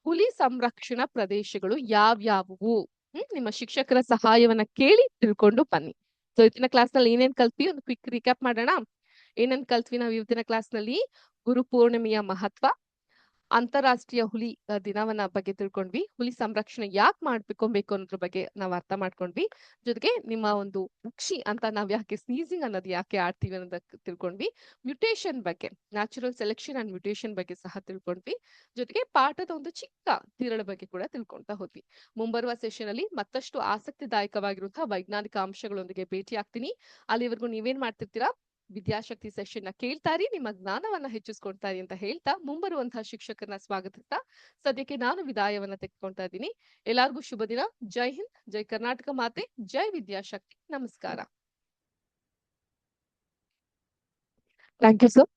ಹುಲಿ ಸಂರಕ್ಷಣಾ ಪ್ರದೇಶಗಳು ಯಾವ್ಯಾವುವು, ನಿಮ್ಮ ಶಿಕ್ಷಕರ ಸಹಾಯವನ್ನ ಕೇಳಿ ತಿಳ್ಕೊಂಡು ಬನ್ನಿ. ಸೊ ಇವತ್ತಿನ ಕ್ಲಾಸ್ ನಲ್ಲಿ ಏನೇನ್ ಕಲ್ತ್ವಿ ಒಂದು ಕ್ವಿಕ್ ರಿಕ್ಯಾಪ್ ಮಾಡೋಣ. ಏನೇನ್ ಕಲ್ತ್ವಿ ನಾವು ಇವತ್ತಿನ ಕ್ಲಾಸ್ ನಲ್ಲಿ? ಗುರು ಪೂರ್ಣಿಮೆಯ ಮಹತ್ವ, ಅಂತಾರಾಷ್ಟ್ರೀಯ ಹುಲಿ ದಿನವನ್ನ ಬಗ್ಗೆ ತಿಳ್ಕೊಂಡ್ವಿ. ಹುಲಿ ಸಂರಕ್ಷಣೆ ಯಾಕೆ ಮಾಡ್ಬೇಕು ಅನ್ನೋದ್ರ ಬಗ್ಗೆ ನಾವು ಅರ್ಥ ಮಾಡ್ಕೊಂಡ್ವಿ. ಜೊತೆಗೆ ನಿಮ್ಮ ಒಂದು ಪಕ್ಷಿ ಅಂತ ನಾವ್ ಯಾಕೆ ಸ್ನೀಸಿಂಗ್ ಅನ್ನೋದು ಯಾಕೆ ಆಡ್ತೀವಿ ಅನ್ನೋದಕ್ಕೆ ತಿಳ್ಕೊಂಡ್ವಿ. ಮ್ಯೂಟೇಶನ್ ಬಗ್ಗೆ, ನ್ಯಾಚುರಲ್ ಸೆಲೆಕ್ಷನ್ ಅಂಡ್ ಮ್ಯೂಟೇಶನ್ ಬಗ್ಗೆ ಸಹ ತಿಳ್ಕೊಂಡ್ವಿ. ಜೊತೆಗೆ ಪಾಠದ ಒಂದು ಚಿಕ್ಕ ತಿರಳ ಬಗ್ಗೆ ಕೂಡ ತಿಳ್ಕೊಂತಾ ಹೋದ್ವಿ. ಮುಂಬರುವ ಸೆಷನ್ ಅಲ್ಲಿ ಮತ್ತಷ್ಟು ಆಸಕ್ತಿದಾಯಕವಾಗಿರುವಂತಹ ವೈಜ್ಞಾನಿಕ ಅಂಶಗಳೊಂದಿಗೆ ಭೇಟಿ ಆಗ್ತೀನಿ. ಅಲ್ಲಿವರೆಗೂ ನೀವೇನ್ ಮಾಡ್ತಿರ್ತೀರಾ? ವಿದ್ಯಾಶಕ್ತಿ ಸೆಷನ್ ನ ಕೇಳ್ತಾರಿ, ನಿಮ್ಮ ಜ್ಞಾನವನ್ನ ಹೆಚ್ಚಿಸ್ಕೊಳ್ತಾರಿ ಅಂತ ಹೇಳ್ತಾ ಮುಂಬರುವಂತಹ ಶಿಕ್ಷಕರನ್ನ ಸ್ವಾಗತಿಸ್ತಾ ಸದ್ಯಕ್ಕೆ ನಾನು ವಿದಾಯವನ್ನ ತೆಗೆದುಕೊಳ್ತಾ ಇದ್ದೀನಿ. ಎಲ್ಲಾರ್ಗೂ ಶುಭ ದಿನ. ಜೈ ಹಿಂದ್, ಜೈ ಕರ್ನಾಟಕ ಮಾತೆ, ಜೈ ವಿದ್ಯಾಶಕ್ತಿ. ನಮಸ್ಕಾರ. Thank you sir.